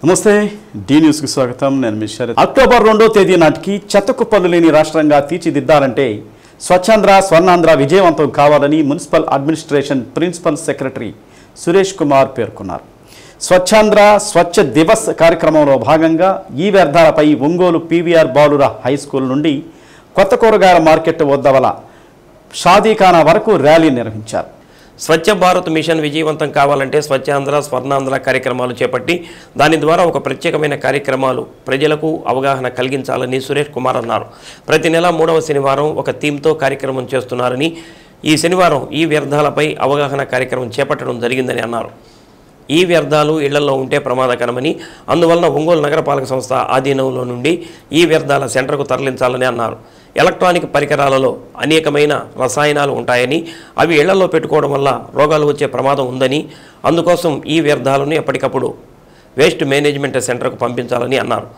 నమస్తే D news కి స్వాగతం. నేను మీ శరత్. అక్టోబర్ 2వ తేదీ నాటికి చెత్తకుప్పలు లేని రాష్ట్రంగా తీర్చిదిద్దాలంటే స్వచ్ఛాంధ్ర స్వర్ణాంధ్ర విజయవంతం కావాలని municipal administration principal secretary Suresh Kumar పేర్కొన్నారు. స్వచ్ఛాంధ్ర స్వచ్ఛ దివస్ కార్యక్రమంలో భాగంగా ఈ వ్యర్థాలపై ఒంగోలు పీవీఆర్ బాలుర హై స్కూల్ నుండి కొత్త కూరగాయల మార్కెట్ వద్దవల షాదీఖానా వరకు ర్యాలీ నిర్వహించారు. స్వచ్ఛ భారత్ మిషన్ విజయవంతం కావాలంటే స్వచ్ఛాంధ్ర స్వర్ణాంధ్ర కార్యక్రమాలు చేపట్టి దాని ద్వారా ఒక ప్రత్యేకమైన కార్యక్రమాలు ప్రజలకు అవగాహన కలిగించాలని సురేష్ కుమార్ అన్నారు. ప్రతి నెల 3వ శనివారం ఒక థీమ్తో కార్యక్రమం చేస్తున్నారని, ఈ శనివారం ఈ వ్యర్థాలపై అవగాహన కార్యక్రమం చేపట్టడం జరిగిందని అన్నారు. ఈ వ్యర్థాలు ఇళ్లలో ఉంటే ప్రమాదకరమని, అందువలన ఒంగోలు నగరపాలక సంస్థ ఆధీనంలో నుండి ఈ వ్యర్థాల సెంటర్కు తరలించాలని అన్నారు. ఎలక్ట్రానిక్ పరికరాలలో అనేకమైన రసాయనాలు ఉంటాయని, అవి ఇళ్లలో పెట్టుకోవడం వల్ల రోగాలు వచ్చే ప్రమాదం ఉందని, అందుకోసం ఈ వ్యర్థాలను ఎప్పటికప్పుడు వేస్ట్ మేనేజ్మెంట్ సెంటర్కు పంపించాలని అన్నారు.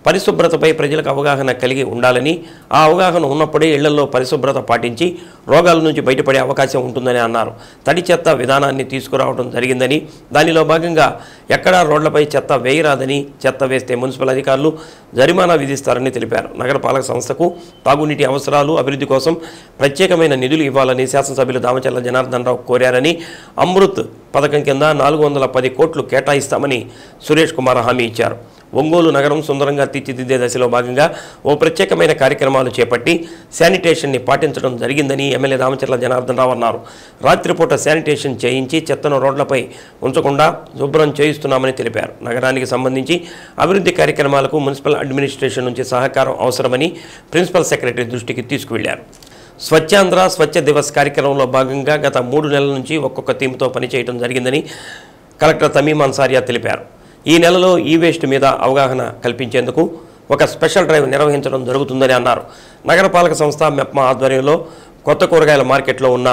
పరిశుభ్రతపై ప్రజలకు అవగాహన కలిగి ఉండాలని, ఆ అవగాహన ఉన్నప్పుడే ఇళ్లలో పరిశుభ్రత పాటించి రోగాల నుంచి బయటపడే అవకాశం ఉంటుందని అన్నారు. తడి చెత్త విధానాన్ని తీసుకురావడం జరిగిందని, దానిలో భాగంగా ఎక్కడా రోడ్లపై చెత్త వేయరాదని, చెత్త వేస్తే మున్సిపల్ అధికారులు జరిమానా విధిస్తారని తెలిపారు. నగరపాలక సంస్థకు తాగునీటి అవసరాలు అభివృద్ధి కోసం ప్రత్యేకమైన నిధులు ఇవ్వాలని శాసనసభ్యులు దామచర్ల జనార్దన్ రావు కోరారని, అమృత్ పథకం కింద 410 కోట్లు కేటాయిస్తామని సురేష్ కుమార్ హామీ ఇచ్చారు. ఒంగోలు నగరం సుందరంగా తీర్చిదిద్దే దశలో భాగంగా ఓ ప్రత్యేకమైన కార్యక్రమాలు చేపట్టి శానిటేషన్ని పాటించడం జరిగిందని ఎమ్మెల్యే దామచర్ల జనార్దన్ రావు అన్నారు. రాత్రిపూట శానిటేషన్ చేయించి చెత్తను రోడ్లపై ఉంచకుండా శుభ్రం చేయిస్తున్నామని తెలిపారు. నగరానికి సంబంధించి అభివృద్ధి కార్యక్రమాలకు మున్సిపల్ అడ్మినిస్ట్రేషన్ నుంచి సహకారం అవసరమని ప్రిన్సిపల్ సెక్రటరీ దృష్టికి తీసుకువెళ్లారు. స్వచ్ఛాంధ్ర స్వచ్ఛ దివస్ కార్యక్రమంలో భాగంగా గత 3 నెలల నుంచి ఒక్కొక్క థీమ్తో పనిచేయడం జరిగిందని కలెక్టర్ తమీమ్ అన్సారియా తెలిపారు. ఈ నెలలో ఈ వేస్ట్ మీద అవగాహన కల్పించేందుకు ఒక స్పెషల్ డ్రైవ్ నిర్వహించడం జరుగుతుందని అన్నారు. నగరపాలక సంస్థ మెప్మా ఆధ్వర్యంలో కొత్త కూరగాయల మార్కెట్లో ఉన్న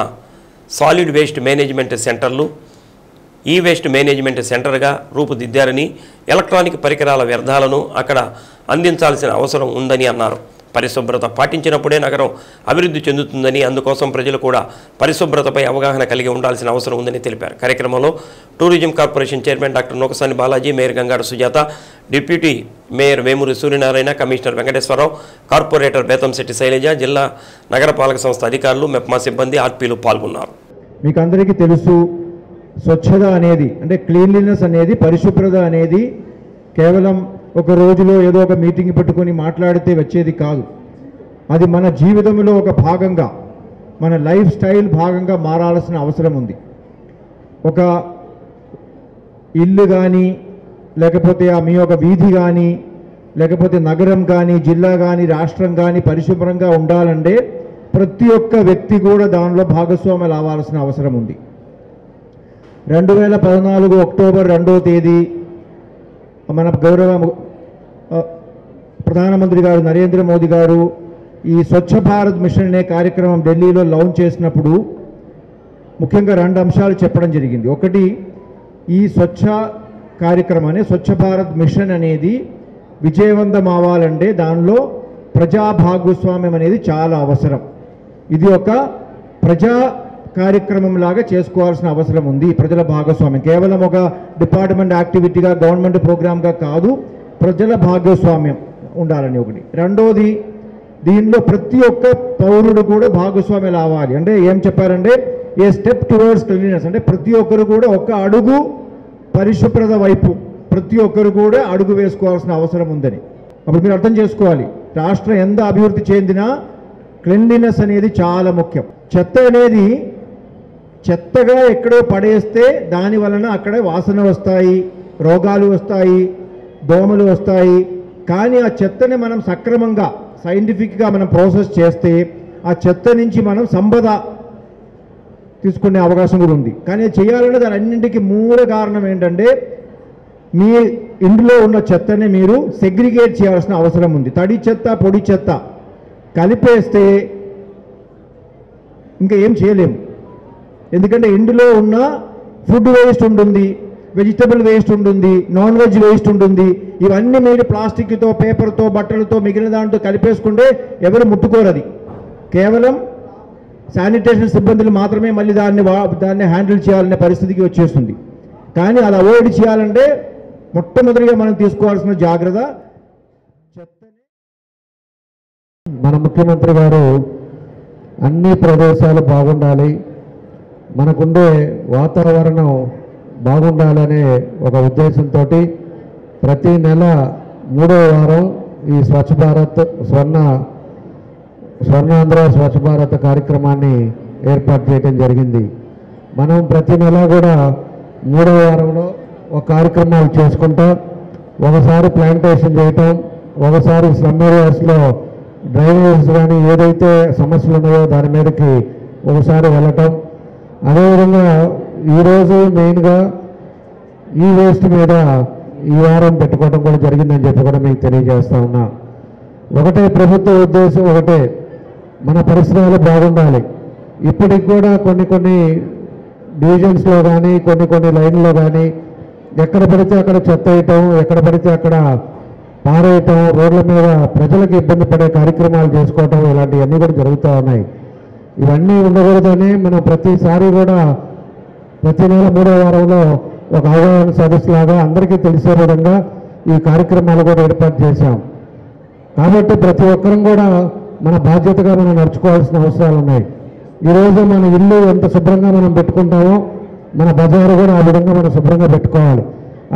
సాలిడ్ వేస్ట్ మేనేజ్మెంట్ సెంటర్లు ఈ వేస్ట్ మేనేజ్మెంట్ సెంటర్గా రూపుదిద్దారని, ఎలక్ట్రానిక్ పరికరాల వ్యర్థాలను అక్కడ అందించాల్సిన అవసరం ఉందని అన్నారు. పరిశుభ్రత పాటించినప్పుడే నగరం అభివృద్ధి చెందుతుందని, అందుకోసం ప్రజలు కూడా పరిశుభ్రతపై అవగాహన కలిగి ఉండాల్సిన అవసరం ఉందని తెలిపారు. కార్యక్రమంలో tourism corporation chairman doctor Nokasani Balaji, mayor Gangada Sujatha, deputy mayor Vemuri Suryanarayana, commissioner Venkateswararao, corporator Bethamsetti Sailaja, జిల్లా నగరపాలక సంస్థ అధికారులు, మెప్మా సిబ్బంది, ఆర్పీలు పాల్గొన్నారు. మీకు అందరికీ తెలుసు, స్వచ్ఛత అనేది అంటే క్లీన్లీనెస్ అనేది, పరిశుభ్రత అనేది కేవలం ఒక రోజులో ఏదో ఒక మీటింగ్ పెట్టుకొని మాట్లాడితే వచ్చేది కాదు. అది మన జీవితంలో ఒక భాగంగా, మన లైఫ్ స్టైల్ భాగంగా మారాల్సిన అవసరం ఉంది. ఒక ఇల్లు కానీ, లేకపోతే మీ యొక్క వీధి కానీ, లేకపోతే నగరం కానీ, జిల్లా కానీ, రాష్ట్రం కానీ పరిశుభ్రంగా ఉండాలంటే ప్రతి ఒక్క వ్యక్తి కూడా దానిలో భాగస్వాములు అవ్వాల్సిన అవసరం ఉంది. 2014 అక్టోబర్ 2వ తేదీ మన గౌరవ ప్రధానమంత్రి గారు నరేంద్ర మోదీ గారు ఈ స్వచ్ఛ భారత్ మిషన్ అనే కార్యక్రమం ఢిల్లీలో లాంచ్ చేసినప్పుడు ముఖ్యంగా 2 అంశాలు చెప్పడం జరిగింది. ఒకటి, ఈ స్వచ్ఛ కార్యక్రమాన్ని స్వచ్ఛ భారత్ మిషన్ అనేది విజయవంతం అవ్వాలంటే దానిలో ప్రజా భాగస్వామ్యం అనేది చాలా అవసరం. ఇది ఒక ప్రజా కార్యక్రమం లాగా చేసుకోవాల్సిన అవసరం ఉంది. ప్రజల భాగస్వామ్యం కేవలం ఒక డిపార్ట్మెంట్ యాక్టివిటీగా, గవర్నమెంట్ ప్రోగ్రామ్గా కాదు, ప్రజల భాగస్వామ్యం ఉండాలని ఒకటి. రెండోది, దీనిలో ప్రతి ఒక్క పౌరుడు కూడా భాగస్వామ్యం అవ్వాలి. అంటే ఏం చెప్పారంటే ఏ స్టెప్ టువర్డ్స్ క్లీన్లీనెస్, అంటే ప్రతి ఒక్కరు కూడా ఒక అడుగు పరిశుభ్రత వైపు ప్రతి ఒక్కరు కూడా అడుగు వేసుకోవాల్సిన అవసరం ఉందని. అప్పుడు మీరు అర్థం చేసుకోవాలి, రాష్ట్రం ఎంత అభివృద్ధి చెందినా క్లీన్లీనెస్ అనేది చాలా ముఖ్యం. చెత్త అనేది చెత్తగా ఎక్కడో పడేస్తే దాని వలన అక్కడ వాసన వస్తాయి, రోగాలు వస్తాయి, దోమలు వస్తాయి. కానీ ఆ చెత్తని మనం సక్రమంగా సైంటిఫిక్గా మనం ప్రాసెస్ చేస్తే ఆ చెత్త నుంచి మనం సంపద తీసుకునే అవకాశం కూడా ఉంది. కానీ చేయాలంటే దాని అన్నింటికి మూల కారణం ఏంటంటే మీ ఇంట్లో ఉన్న చెత్తని మీరు సెగ్రిగేట్ చేయాల్సిన అవసరం ఉంది. తడి చెత్త, పొడి చెత్త కలిపేస్తే ఇంకా ఏం చేయలేము. ఎందుకంటే ఇందులో ఉన్న ఫుడ్ వేస్ట్ ఉంటుంది, వెజిటబుల్ వేస్ట్ ఉంటుంది, నాన్ వెజ్ వేస్ట్ ఉంటుంది. ఇవన్నీ మీరు ప్లాస్టిక్తో, పేపర్తో, బట్టలతో మిగిలిన దాంట్లో కలిపేసుకుంటే ఎవరు ముట్టుకోరు. అది కేవలం శానిటేషన్ సిబ్బందులు మాత్రమే మళ్ళీ దాన్ని హ్యాండిల్ చేయాలనే పరిస్థితికి వచ్చేస్తుంది. కానీ అది అవాయిడ్ చేయాలంటే మొట్టమొదటిగా మనం తీసుకోవాల్సిన జాగ్రత్త మన ముఖ్యమంత్రి గారు అన్ని ప్రదేశాలు బాగుండాలి, మనకుండే వాతావరణం బాగుండాలనే ఒక ఉద్దేశంతో ప్రతి నెల 3వ వారం ఈ స్వచ్ఛ భారత్ స్వర్ణాంధ్ర స్వచ్ఛ భారత్ కార్యక్రమాన్ని ఏర్పాటు చేయడం జరిగింది. మనం ప్రతి నెల కూడా 3వ వారంలో ఒక కార్యక్రమాలు చేసుకుంటా, ఒకసారి ప్లాంటేషన్ చేయటం, ఒకసారి స్లమ్ ఏరియాస్లో డ్రైనేజ్ కానీ ఏదైతే సమస్యలు ఉన్నాయో దాని మీదకి ఒకసారి వెళ్ళటం, అదేవిధంగా ఈరోజు మెయిన్గా ఈ వేస్ట్ మీద ఈ వారం పెట్టుకోవడం కూడా జరిగిందని చెప్పి కూడా మీకు తెలియజేస్తా ఉన్నా. ఒకటే ప్రభుత్వ ఉద్దేశం, ఒకటే మన పరిసరాలు బాగుండాలి. ఇప్పటికి కూడా కొన్ని డివిజన్స్లో కానీ కొన్ని లైన్లో కానీ ఎక్కడ పడితే అక్కడ చెత్త వేయటం, ఎక్కడ పడితే అక్కడ పారేయటం, రోడ్ల మీద ప్రజలకు ఇబ్బంది పడే కార్యక్రమాలు చేసుకోవటం, ఇలాంటివన్నీ కూడా జరుగుతూ ఉన్నాయి. ఇవన్నీ ఉండకూడదని మనం ప్రతిసారి కూడా ప్రతి నెల 3వ వారంలో ఒక అవగాహన సదస్సులాగా అందరికీ తెలిసే విధంగా ఈ కార్యక్రమాలు కూడా ఏర్పాటు చేశాం. కాబట్టి ప్రతి ఒక్కరం కూడా మన బాధ్యతగా మనం నడుచుకోవాల్సిన అవసరాలు ఉన్నాయి. ఈరోజు మన ఇల్లు ఎంత శుభ్రంగా మనం పెట్టుకుంటామో మన బజారు కూడా ఆ విధంగా మనం శుభ్రంగా పెట్టుకోవాలి.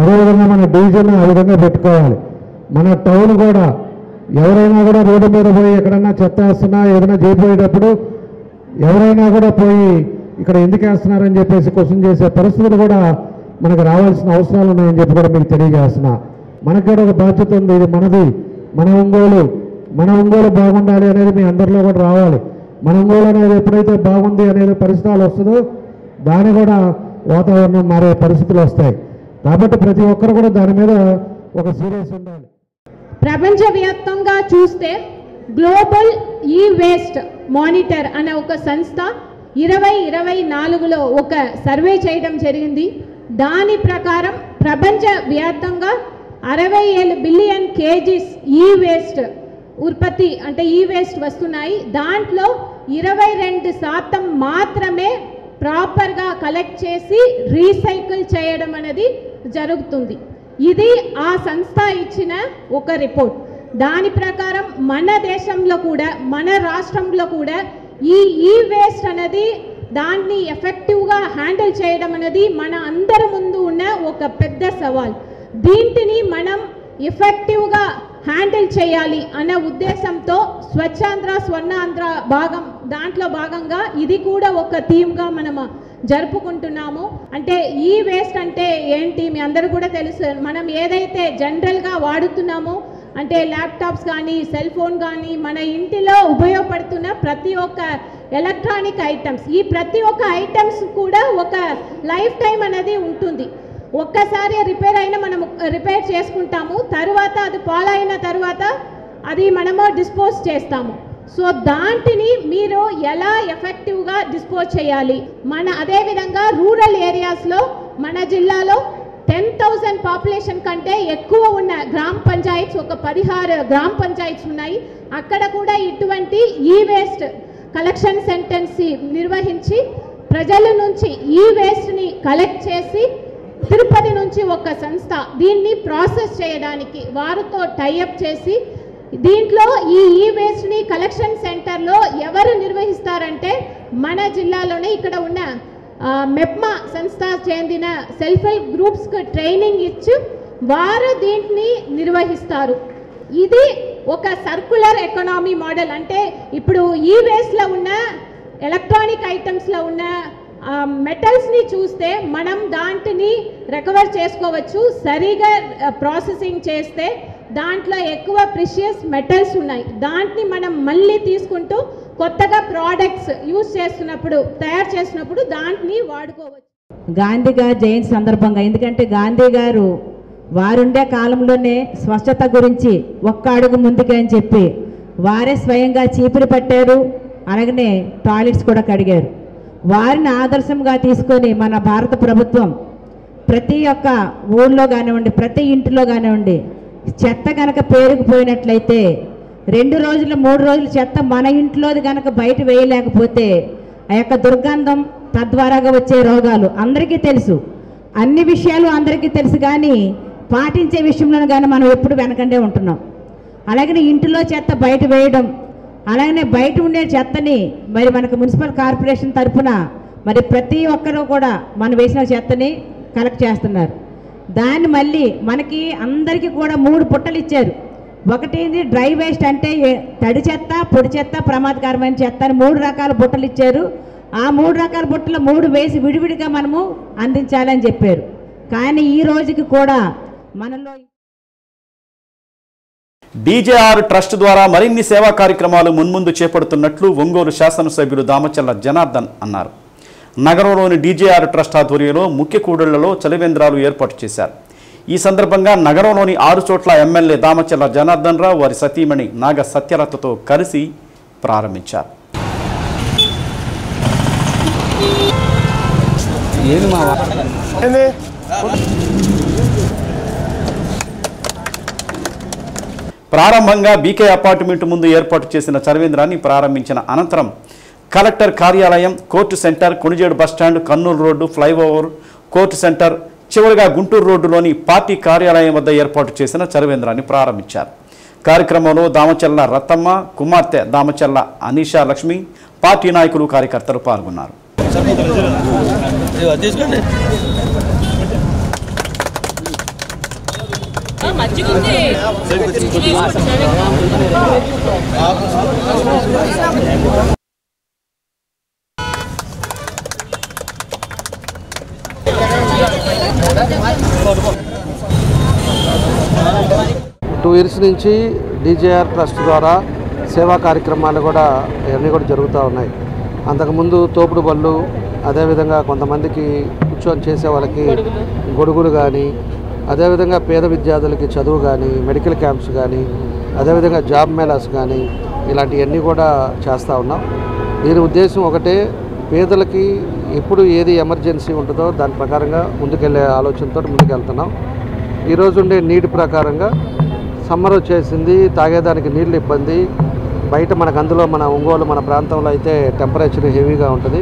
అదేవిధంగా మన డివిజన్ ఆ విధంగా పెట్టుకోవాలి. మన టౌన్ కూడా ఎవరైనా కూడా రోడ్డు మీద పోయి ఎక్కడన్నా చెత్త వేస్తున్నా ఏదైనా చేయబోయేటప్పుడు ఎవరైనా కూడా పోయి ఇక్కడ ఎందుకు వేస్తున్నారని చెప్పేసి క్వశ్చన్ చేసే పరిస్థితులు కూడా మనకు రావాల్సిన అవసరాలు ఉన్నాయని చెప్పి కూడా మీకు తెలియజేస్తున్నా. మనకు కూడా ఒక బాధ్యత ఉంది, ఇది మనది, మన ఒంగోలు బాగుండాలి అనేది మీ అందరిలో కూడా రావాలి. మన ఒంగోలు అనేది ఎప్పుడైతే బాగుంది అనేది పరిసరాలు వస్తుందో దాని కూడా వాతావరణం మారే పరిస్థితులు వస్తాయి. కాబట్టి ప్రతి ఒక్కరు కూడా దాని మీద ఒక సీరియస్ ఉండాలి. ప్రపంచవ్యాప్తంగా చూస్తే గ్లోబల్ ఈ వేస్ట్ మానిటర్ అనే ఒక సంస్థ 2024లో ఒక సర్వే చేయడం జరిగింది. దాని ప్రకారం ప్రపంచవ్యాప్తంగా 67 బిలియన్ కేజీస్ ఈ వేస్ట్ ఉత్పత్తి అంటే ఈ వేస్ట్ వస్తున్నాయి. దాంట్లో 22% మాత్రమే ప్రాపర్గా కలెక్ట్ చేసి రీసైకిల్ చేయడం అనేది జరుగుతుంది. ఇది ఆ సంస్థ ఇచ్చిన ఒక రిపోర్ట్. దాని ప్రకారం మన దేశంలో కూడా మన రాష్ట్రంలో కూడా ఈ వేస్ట్ అనేది దాన్ని ఎఫెక్టివ్గా హ్యాండిల్ చేయడం అనేది మన అందరి ముందు ఉన్న ఒక పెద్ద సవాల్. దీంటిని మనం ఎఫెక్టివ్గా హ్యాండిల్ చేయాలి అనే ఉద్దేశంతో స్వచ్ఛాంధ్ర స్వర్ణాంధ్ర దాంట్లో భాగంగా ఇది కూడా ఒక థీమ్గా మనం జరుపుకుంటున్నాము. అంటే ఈ వేస్ట్ అంటే ఏంటి మీ అందరూ కూడా తెలుసు. మనం ఏదైతే జనరల్గా వాడుతున్నామో అంటే ల్యాప్టాప్స్ కానీ సెల్ ఫోన్ కానీ మన ఇంటిలో ఉపయోగపడుతున్న ప్రతి ఒక్క ఎలక్ట్రానిక్ ఐటమ్స్, ఈ ప్రతి ఒక్క ఐటమ్స్ కూడా ఒక లైఫ్ టైం అనేది ఉంటుంది. ఒక్కసారి రిపేర్ అయినా మనము రిపేర్ చేసుకుంటాము, తర్వాత అది పాలైన తర్వాత అది మనము డిస్పోజ్ చేస్తాము. సో దాంటిని మీరు ఎలా ఎఫెక్టివ్గా డిస్పోజ్ చేయాలి. అదేవిధంగా రూరల్ ఏరియాస్లో మన జిల్లాలో 10,000 పాపులేషన్ కంటే ఎక్కువ ఉన్న గ్రామ పంచాయత్స్, ఒక 16 గ్రామ పంచాయత్స్ ఉన్నాయి. అక్కడ కూడా ఇటువంటి ఈ వేస్ట్ కలెక్షన్ సెంటర్స్ నిర్వహించి ప్రజల నుంచి ఈ వేస్ట్ని కలెక్ట్ చేసి తిరుపతి నుంచి ఒక సంస్థ దీన్ని ప్రాసెస్ చేయడానికి వారితో టైఅప్ చేసి దీంట్లో ఈ వేస్ట్ని కలెక్షన్ సెంటర్లో ఎవరు నిర్వహిస్తారంటే మన జిల్లాలోనే ఇక్కడ ఉన్న మెప్మా సంస్థ చెందిన సెల్ఫ్ హెల్ప్ గ్రూప్స్కి ట్రైనింగ్ ఇచ్చి వారు దీన్ని నిర్వహిస్తారు. ఇది ఒక సర్క్యులర్ ఎకనామీ మోడల్. అంటే ఇప్పుడు ఈ వేస్ట్లో ఉన్న ఎలక్ట్రానిక్ ఐటమ్స్లో ఉన్న మెటల్స్ని చూస్తే మనం దాంట్ని రికవర్ చేసుకోవచ్చు. సరిగా ప్రాసెసింగ్ చేస్తే దాంట్లో ఎక్కువ ప్రిషియస్ మెటల్స్ ఉన్నాయి. దాంట్ని మనం మళ్ళీ తీసుకుంటూ కొత్తగా ప్రోడక్ట్స్ తయారు చేసినప్పుడు దాంట్ని వాడుకోవచ్చు. గాంధీ గారి జయంతి సందర్భంగా, ఎందుకంటే గాంధీ గారు వారుండే కాలంలోనే స్వచ్ఛత గురించి ఒక్క అడుగు ముందుకే అని చెప్పి వారే స్వయంగా చీపురు పట్టారు, అలాగనే టాయిలెట్స్ కూడా కడిగారు. వారిని ఆదర్శంగా తీసుకొని మన భారత ప్రభుత్వం ప్రతి ఒక్క ఊళ్ళో కానివ్వండి, ప్రతి ఇంటిలో కానివ్వండి, చెత్త కనుక పేరుకుపోయినట్లయితే 2 రోజులు 3 రోజులు చెత్త మన ఇంట్లోది కనుక బయట వేయలేకపోతే ఆ యొక్క దుర్గంధం, తద్వారాగా వచ్చే రోగాలు అందరికీ తెలుసు. అన్ని విషయాలు అందరికీ తెలుసు, కానీ పాటించే విషయంలో కానీ మనం ఎప్పుడు వెనకండే ఉంటున్నాం. అలాగనే ఇంటిలో చెత్త బయట వేయడం, అలాగనే బయట ఉండే చెత్తని మరి మనకు మున్సిపల్ కార్పొరేషన్ తరఫున మరి ప్రతి ఒక్కరూ కూడా మనం వేసిన చెత్తని కలెక్ట్ చేస్తున్నారు. దాన్ని మళ్ళీ మనకి అందరికీ కూడా 3 పుట్టలు ఇచ్చారు. ఒకటి డ్రై వేస్ట్ అంటే తడి చెత్త, పొడి చెత్త, ప్రమాదకరమైన చెత్త అని 3 రకాల బుట్టలు ఇచ్చారు. ఆ 3 రకాల బుట్టలు 3 వేసి విడివిడిగా మనము అందించాలని చెప్పారు. కానీ ఈ రోజుకి కూడా మనలో డీజేఆర్ ట్రస్ట్ ద్వారా మరిన్ని సేవా కార్యక్రమాలు మున్ముందు చేపడుతున్నట్లు ఒంగోలు శాసనసభ్యులు దామచల్ల జనార్దన్ అన్నారు. నగరంలోని డీజేఆర్ ట్రస్ట్ ఆధ్వర్యంలో ముఖ్య కూడళ్లలో చలివేంద్రాలు ఏర్పాటు చేశారు. ఈ సందర్భంగా నగరంలోని 6 చోట్ల ఎమ్మెల్యే దామచల్ల జనార్దన్ రావు వారి సతీమణి నాగ సత్యలతతో కలిసి ప్రారంభించారు. ప్రారంభంగా బీకే అపార్ట్మెంట్ ముందు ఏర్పాటు చేసిన చలివేంద్రాన్ని ప్రారంభించిన అనంతరం కలెక్టర్ కార్యాలయం, court centre, Konijedu bus stand, Kurnool road, flyover, court centre, చివరిగా గుంటూరు రోడ్డులోని పార్టీ కార్యాలయం వద్ద ఏర్పాటు చేసిన చలివేంద్రాన్ని ప్రారంభించారు. కార్యక్రమంలో దామచల్ల రత్తమ్మ, కుమార్తె దామచల్ల అనీషా లక్ష్మి, పార్టీ నాయకులు, కార్యకర్తలు పాల్గొన్నారు. టూ ఇయర్స్ నుంచి డీజేఆర్ ట్రస్ట్ ద్వారా సేవా కార్యక్రమాలు కూడా ఇవన్నీ కూడా జరుగుతూ ఉన్నాయి. అంతకుముందు తోపుడు బళ్ళు, అదేవిధంగా కొంతమందికి కూర్చొని చేసే వాళ్ళకి గొడుగులు కానీ, అదేవిధంగా పేద విద్యార్థులకి చదువు కానీ, మెడికల్ క్యాంప్స్ కానీ, అదేవిధంగా జాబ్ మేళాస్ కానీ ఇలాంటివన్నీ కూడా చేస్తూ ఉన్నాం. దీని ఉద్దేశం ఒకటే, పేదలకి ఎప్పుడు ఏది ఎమర్జెన్సీ ఉంటుందో దాని ప్రకారంగా ముందుకెళ్ళే ఆలోచనతో ముందుకెళ్తున్నాం. ఈరోజు ఉండే నీటి ప్రకారంగా సమ్మర్ వచ్చేసింది, తాగేదానికి నీళ్ళు ఇబ్బంది. బయట మనకు అందులో మన ఒంగోలు మన ప్రాంతంలో అయితే టెంపరేచర్ హెవీగా ఉంటుంది.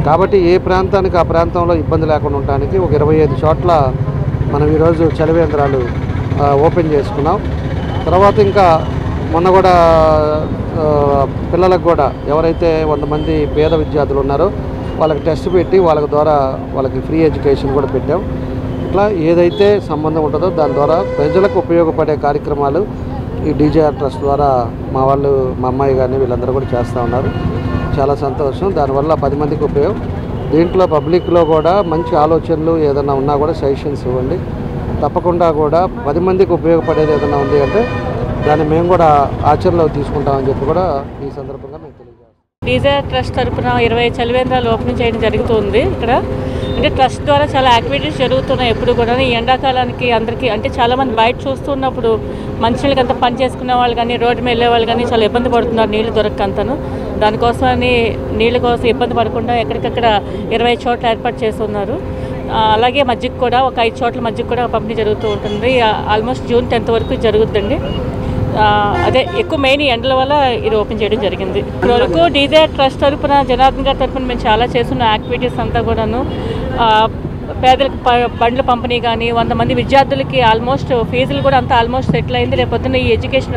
కాబట్టి ఏ ప్రాంతానికి ఆ ప్రాంతంలో ఇబ్బంది లేకుండా ఉండడానికి ఒక 25 చోట్ల మనం ఈరోజు చలివేంద్రాలు ఓపెన్ చేసుకున్నాం. తర్వాత ఇంకా మొన్న కూడా పిల్లలకు కూడా ఎవరైతే 100 మంది పేద విద్యార్థులు ఉన్నారో వాళ్ళకి టెస్ట్ పెట్టి వాళ్ళ ద్వారా వాళ్ళకి ఫ్రీ ఎడ్యుకేషన్ కూడా పెట్టాం. ఇట్లా ఏదైతే సంబంధం ఉంటుందో దాని ద్వారా ప్రజలకు ఉపయోగపడే కార్యక్రమాలు ఈ డీజేఆర్ ట్రస్ట్ ద్వారా మా వాళ్ళు, మా అమ్మాయి కానీ వీళ్ళందరూ కూడా చేస్తూ ఉన్నారు. చాలా సంతోషం. దానివల్ల 10 మందికి ఉపయోగం. దీంట్లో పబ్లిక్లో కూడా మంచి ఆలోచనలు ఏదైనా ఉన్నా కూడా సజెషన్స్ ఇవ్వండి. తప్పకుండా కూడా 10 మందికి ఉపయోగపడేది ఏదైనా ఉంది అంటే దాన్ని మేము కూడా ఆచరణలో తీసుకుంటామని చెప్పి కూడా ఈ సందర్భంగా మేము తెలియజేస్తాం. డీజేఆర్ ట్రస్ట్ తరఫున 20 చలివేంద్రాలు ఓపెన్ చేయడం జరుగుతుంది. ఇక్కడ అంటే ట్రస్ట్ ద్వారా చాలా యాక్టివిటీస్ జరుగుతున్నాయి. ఎప్పుడు కూడా ఈ ఎండాకాలానికి అందరికీ అంటే చాలామంది బయట చూస్తున్నప్పుడు మంచినీళ్ళకి అంతా పని చేసుకునే వాళ్ళు కానీ, రోడ్డు మీద వెళ్ళే వాళ్ళు కానీ చాలా ఇబ్బంది పడుతున్నారు నీళ్లు దొరకంతను. దానికోసమని నీళ్ళ కోసం ఇబ్బంది పడకుండా ఎక్కడికక్కడ 20 చోట్ల ఏర్పాటు చేస్తున్నారు. అలాగే మజ్జిగ కూడా ఒక 5 చోట్ల మజ్జిగ కూడా పంపిణీ జరుగుతూ ఉంటుంది. ఆల్మోస్ట్ జూన్ 10th వరకు జరుగుతుందండి. అదే ఎక్కువ మెయిన్ ఎండల వల్ల ఇది ఓపెన్ చేయడం జరిగింది. ఇప్పటివరకు డీజేఆర్ ట్రస్ట్ తరఫున జనార్దన్ గారి తరఫున మేము చాలా చేస్తున్న యాక్టివిటీస్ అంతా కూడాను పేదలకు బండ్ల పంపిణీ కానీ, 100 మంది విద్యార్థులకి ఆల్మోస్ట్ ఫీజులు కూడా అంతా ఆల్మోస్ట్ సెటిల్ అయింది. రేపొద్దున ఈ ఎడ్యుకేషన్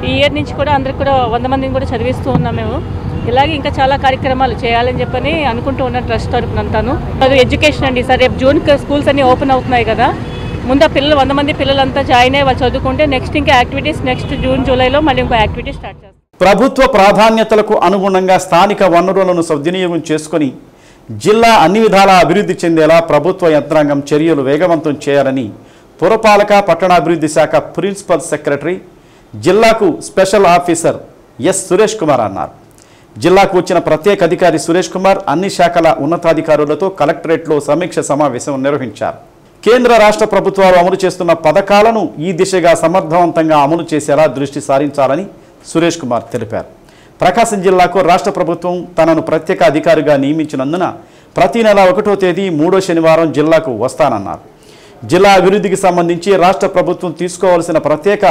ఈ ఇయర్ నుంచి కూడా అందరికి కూడా 100 మందిని కూడా చదివిస్తూ ఉన్నాం మేము. ఇలాగే ఇంకా చాలా కార్యక్రమాలు చేయాలని చెప్పని అనుకుంటూ ఉన్న ట్రస్ట్ తరఫున అంతాను. అది ఎడ్యుకేషన్ అండి. సార్ రేపు జూన్ స్కూల్స్ అన్నీ ఓపెన్ అవుతున్నాయి కదా, ముందు ఆ పిల్లలు 100 మంది పిల్లలంతా జాయిన్ అయ్యి వాళ్ళు చదువుకుంటే నెక్స్ట్ ఇంకా యాక్టివిటీస్ నెక్స్ట్ జూన్ జూలైలో మళ్ళీ ఇంకో యాక్టివిటీ స్టార్ట్ చేస్తాం. ప్రభుత్వ ప్రాధాన్యతలకు అనుగుణంగా స్థానిక వనరులను సద్వినియోగం చేసుకుని జిల్లా అన్ని విధాలా అభివృద్ధి చెందేలా ప్రభుత్వ యంత్రాంగం చర్యలు వేగవంతం చేయాలని పురపాలక పట్టణాభివృద్ధి శాఖ ప్రిన్సిపల్ సెక్రటరీ, జిల్లాకు special officer S Suresh Kumar అన్నారు. జిల్లాకు వచ్చిన ప్రత్యేక అధికారి సురేష్ కుమార్ అన్ని శాఖల ఉన్నతాధికారులతో కలెక్టరేట్లో సమీక్ష సమావేశం నిర్వహించారు. కేంద్ర రాష్ట్ర ప్రభుత్వాలు అమలు చేస్తున్న పథకాలను ఈ దిశగా సమర్థవంతంగా అమలు చేసేలా దృష్టి సారించాలని సురేష్ కుమార్ తెలిపారు. ప్రకాశం జిల్లాకు రాష్ట్ర ప్రభుత్వం తనను ప్రత్యేక అధికారిగా నియమించినందున ప్రతి నెల 1వ తేదీ 3వ శనివారం జిల్లాకు వస్తానన్నారు. జిల్లా అభివృద్ధికి సంబంధించి రాష్ట్ర ప్రభుత్వం తీసుకోవాల్సిన ప్రత్యేక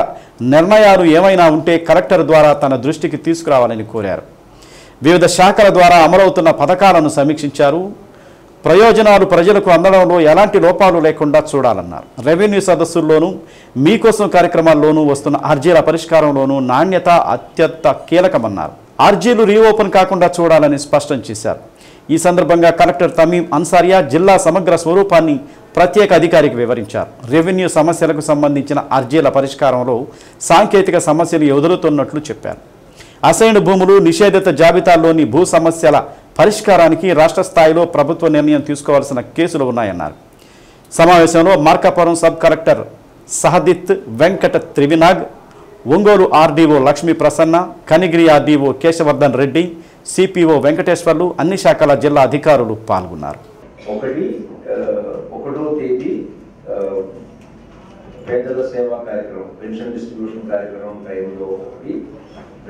నిర్ణయాలు ఏమైనా ఉంటే కలెక్టర్ ద్వారా తన దృష్టికి తీసుకురావాలని కోరారు. వివిధ శాఖల ద్వారా అమలవుతున్న పథకాలను సమీక్షించారు. ప్రయోజనాలు ప్రజలకు అందడంలో ఎలాంటి లోపాలు లేకుండా చూడాలన్నారు. రెవెన్యూ సదస్సుల్లోనూ మీకోసం కార్యక్రమాల్లోనూ వస్తున్న అర్జీల పరిష్కారంలోనూ నాణ్యత అత్యంత కీలకమన్నారు. అర్జీలు రీఓపెన్ కాకుండా చూడాలని స్పష్టం చేశారు. ఈ సందర్భంగా కలెక్టర్ తమీం అన్సారియా జిల్లా సమగ్ర స్వరూపాన్ని ప్రత్యేక అధికారికి వివరించారు. రెవెన్యూ సమస్యలకు సంబంధించిన అర్జీల పరిష్కారంలో సాంకేతిక సమస్యలు ఎదురుతున్నట్లు చెప్పారు. అసైన్డ్ భూములు, నిషేధిత జాబితాల్లోని భూ సమస్యల పరిష్కారానికి రాష్ట్ర స్థాయిలో ప్రభుత్వ నిర్ణయం తీసుకోవాల్సిన కేసులు ఉన్నాయన్నారు. సమావేశంలో Markapuram sub collector Sahadit Venkata Trivinag, Ongole RDO Lakshmi Prasanna, Kanigiri RDO Keshavardhan Reddy, CPO Venkateswarlu, అన్ని శాఖల జిల్లా అధికారులు పాల్గొన్నారు. 1వ తేదీ పేదల సేవా కార్యక్రమం, పెన్షన్ డిస్ట్రిబ్యూషన్ కార్యక్రమం టైంలో ఒకటి,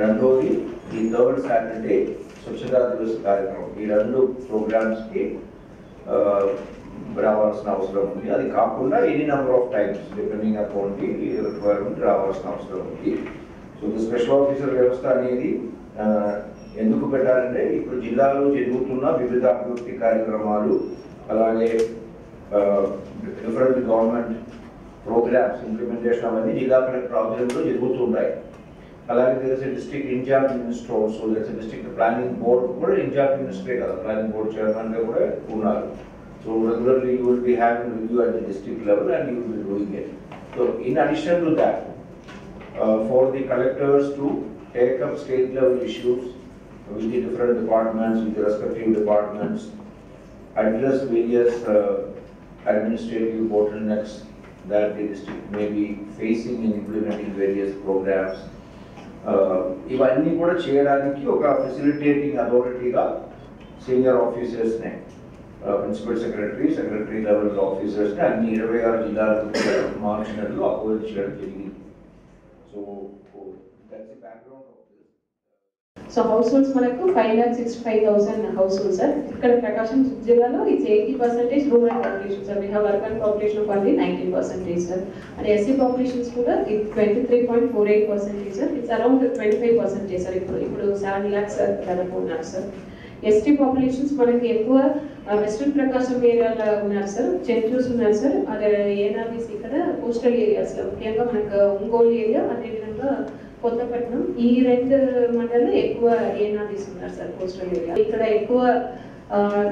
రెండోది ఈ 3rd సాటర్డే స్వచ్ఛతా దివస్ కార్యక్రమం. ఈ 2 ప్రోగ్రామ్స్కి రావాల్సిన అవసరం ఉంది. అది కాకుండా any number of times depending upon the requirement రావాల్సిన అవసరం ఉంది. సో ది స్పెషల్ ఆఫీసర్ వ్యవస్థ అనేది ఎందుకు పెట్టాలంటే ఇప్పుడు జిల్లాలో జరుగుతున్న వివిధ అభివృద్ధి కార్యక్రమాలు, అలాగే డిఫరెంట్ గవర్నమెంట్ ప్రోగ్రామ్స్ ఇంప్లిమెంటేషన్ అవన్నీ జిల్లా కలెక్టర్ ఆధ్వర్యంలో జరుగుతుంటాయి. అలాగే there is district incharge minister also, there is district planning board కూడా ఇన్ఛార్జ్ మినిస్టరే కదా, ప్లానింగ్ బోర్డ్ చైర్మన్ గా కూడా ఉన్నారు. So regularly you will be having review at the district level and you will be doing it. So in addition to that, for the collectors to take up state level issues with the different departments, with the respective departments, address various administrative bottlenecks that the district may be facing in implementing various programs. ఇవన్నీ కూడా చేయడానికి ఒక facilitating అథారిటీగా senior ఆఫీసర్స్నే, principal secretary level ఆఫీసర్స్ని అన్ని 26 జిల్లాలకు మార్చి నెలలో అపాయింట్ చేయడం జరిగింది. So that's the background. So households మనకు 5,65,000 హౌస్ హోల్డ్స్ సార్. ఇక్కడ ప్రకాశం జిల్లాలో it's 80% rural population sir. We have urban population of only 19% sir. And SC populations కూడా 23.48% సార్. It's around 25% sir. ఇప్పుడు 7 lakhs దాదాపు ఉన్నారు సార్. ఎస్టీ పాపులేషన్స్ మనకి ఎక్కువ western ప్రకాశం ఏరియాలో ఉన్నారు సార్. చెంచూస్ ఉన్నారు సార్. అదే ఏనాబీస్ ఇక్కడ కోస్టల్ ఏరియాస్ లో ముఖ్యంగా మనకు ఒంగోలు ఏరియా, అదేవిధంగా కొత్తపట్నం, ఈ 2 మండలం ఎక్కువ ఏనాబీస్ ఉన్నారు సార్ కోస్టల్ ఏరియా. ఇక్కడ ఎక్కువ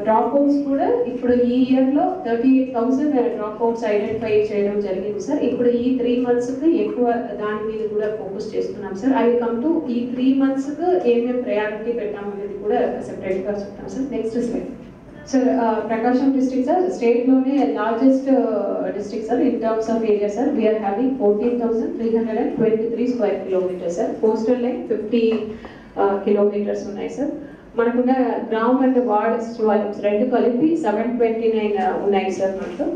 డ్రాప్ అవుట్స్ కూడా ఇప్పుడు ఈ ఇయర్ లో 38,000 డ్రాప్ అవుట్స్ ఐడెంటిఫై చేయడం జరిగింది సార్. ఇప్పుడు ఈ 3 months కి ఎక్కువ దాని మీద కూడా ఫోకస్ చేస్తున్నాం సార్. ఐ కమ్ టు ఈ 3 months కి ఏమేమి ప్రయారిటీ పెట్టాం అనేది కూడా సెపరేట్ గా చెప్తాం sir. Next slide sir. Prakasam district sir state లోనే largest district sir in terms of area sir. We are having 14,323 square kilometers sir. Coastal line 50 kilometers ఉన్నాయి సార్. మనకున్న గ్రామ్ అండ్ వార్డ్ వాల్యూమ్స్ 2 కలిపి 729 ఉన్నాయి సార్ మనకు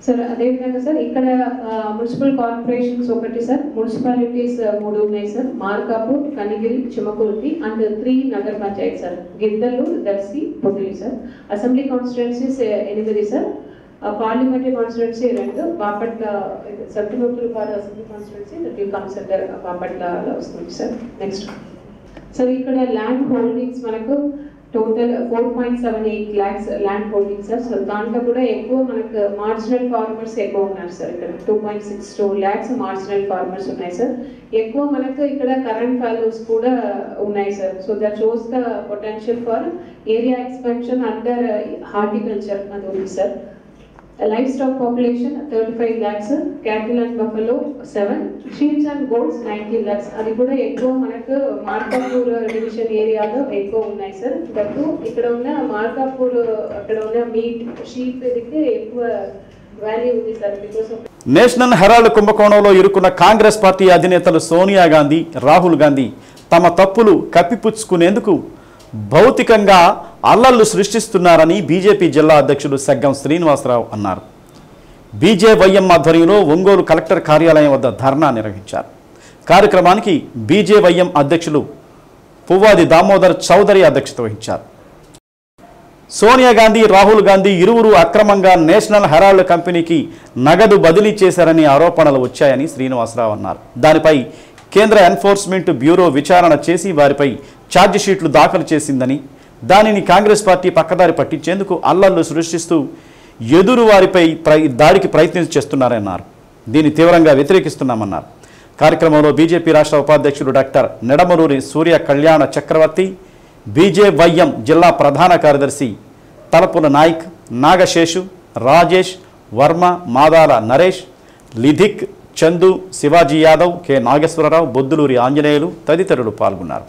సార్. అదేవిధంగా సార్ ఇక్కడ మున్సిపల్ కార్పొరేషన్స్ ఒకటి సార్, మున్సిపాలిటీస్ 3 ఉన్నాయి sir. Markapur, Kanigiri, Chimakurthi and 3 nagar panchayat sir. Giddalur, Darsi, Podili sir. Assembly constituencies 8 sir. Parliamentary constituency 2, Bapatla Satyamurthulapadu assembly constituency consider బాపట్లలో వస్తుంది సార్. నెక్స్ట్ సార్ ఇక్కడ ల్యాండ్ హోల్డింగ్స్ మనకు total 4.78 lakhs land holdings sir. So దాంట్లో కూడా ఎక్కువ మనకు మార్జినల్ ఫార్మర్స్ ఎక్కువ ఉన్నారు సార్. ఇక్కడ 2.62 lakhs మార్జినల్ ఫార్మర్స్ ఉన్నాయి సార్. ఎక్కువ మనకు ఇక్కడ కరెంట్ వాల్యూస్ కూడా ఉన్నాయి sir. So that shows the potential for area expansion under horticulture అది ఉంది sir. Life stock population 35 lakhs, cattle and buffalo 7, sheeps and goats 19 lakhs. అది కూడా ఎక్కువ మనకు మార్కాపూర్ డివిజన్ ఏరియాలో ఎక్కువ ఉన్నాయి సార్. దట్టు ఇక్కడ ఉన్న మార్కాపూర్ అక్కడ ఉన్న మీట్ షీప్ ఇది ఎక్కువ వాల్యూ ఉంది sir. Because of National Herald కుంభకోణంలో ఇరుక్కున్న కాంగ్రెస్ పార్టీ అధినేతలు సోనియా గాంధీ, రాహుల్ గాంధీ తమ తప్పులు కప్పిపుచ్చుకునేందుకు భౌతికంగా అల్లర్లు సృష్టిస్తున్నారని బీజేపీ జిల్లా అధ్యక్షుడు సగ్గం శ్రీనివాసరావు అన్నారు. బీజేవైఎం ఆధ్వర్యంలో ఒంగోలు కలెక్టర్ కార్యాలయం వద్ద ధర్నా నిర్వహించారు. కార్యక్రమానికి బీజేవైఎం అధ్యక్షులు పువ్వాది దామోదర్ చౌదరి అధ్యక్షత వహించారు. సోనియా గాంధీ, రాహుల్ గాంధీ ఇరువురు అక్రమంగా నేషనల్ హెరాల్డ్ కంపెనీకి నగదు బదిలీ చేశారని ఆరోపణలు వచ్చాయని శ్రీనివాసరావు అన్నారు. దానిపై కేంద్ర ఎన్ఫోర్స్మెంట్ బ్యూరో విచారణ చేసి వారిపై ఛార్జిషీట్లు దాఖలు చేసిందని, దానిని కాంగ్రెస్ పార్టీ పక్కదారి పట్టించేందుకు అల్లర్లు సృష్టిస్తూ ఎదురు వారిపై దాడికి ప్రయత్నం చేస్తున్నారన్నారు. దీన్ని తీవ్రంగా వ్యతిరేకిస్తున్నామన్నారు. కార్యక్రమంలో బీజేపీ రాష్ట్ర ఉపాధ్యక్షుడు డాక్టర్ నెడమలూరి సూర్య కళ్యాణ చక్రవర్తి, బీజేవైఎం జిల్లా ప్రధాన కార్యదర్శి తలపుల నాయక్, నాగశేషు, రాజేష్, వర్మ, మాదాల నరేష్, లిధిక్, చందు, శివాజీ యాదవ్, కె నాగేశ్వరరావు, బొద్దులూరి ఆంజనేయులు తదితరులు పాల్గొన్నారు.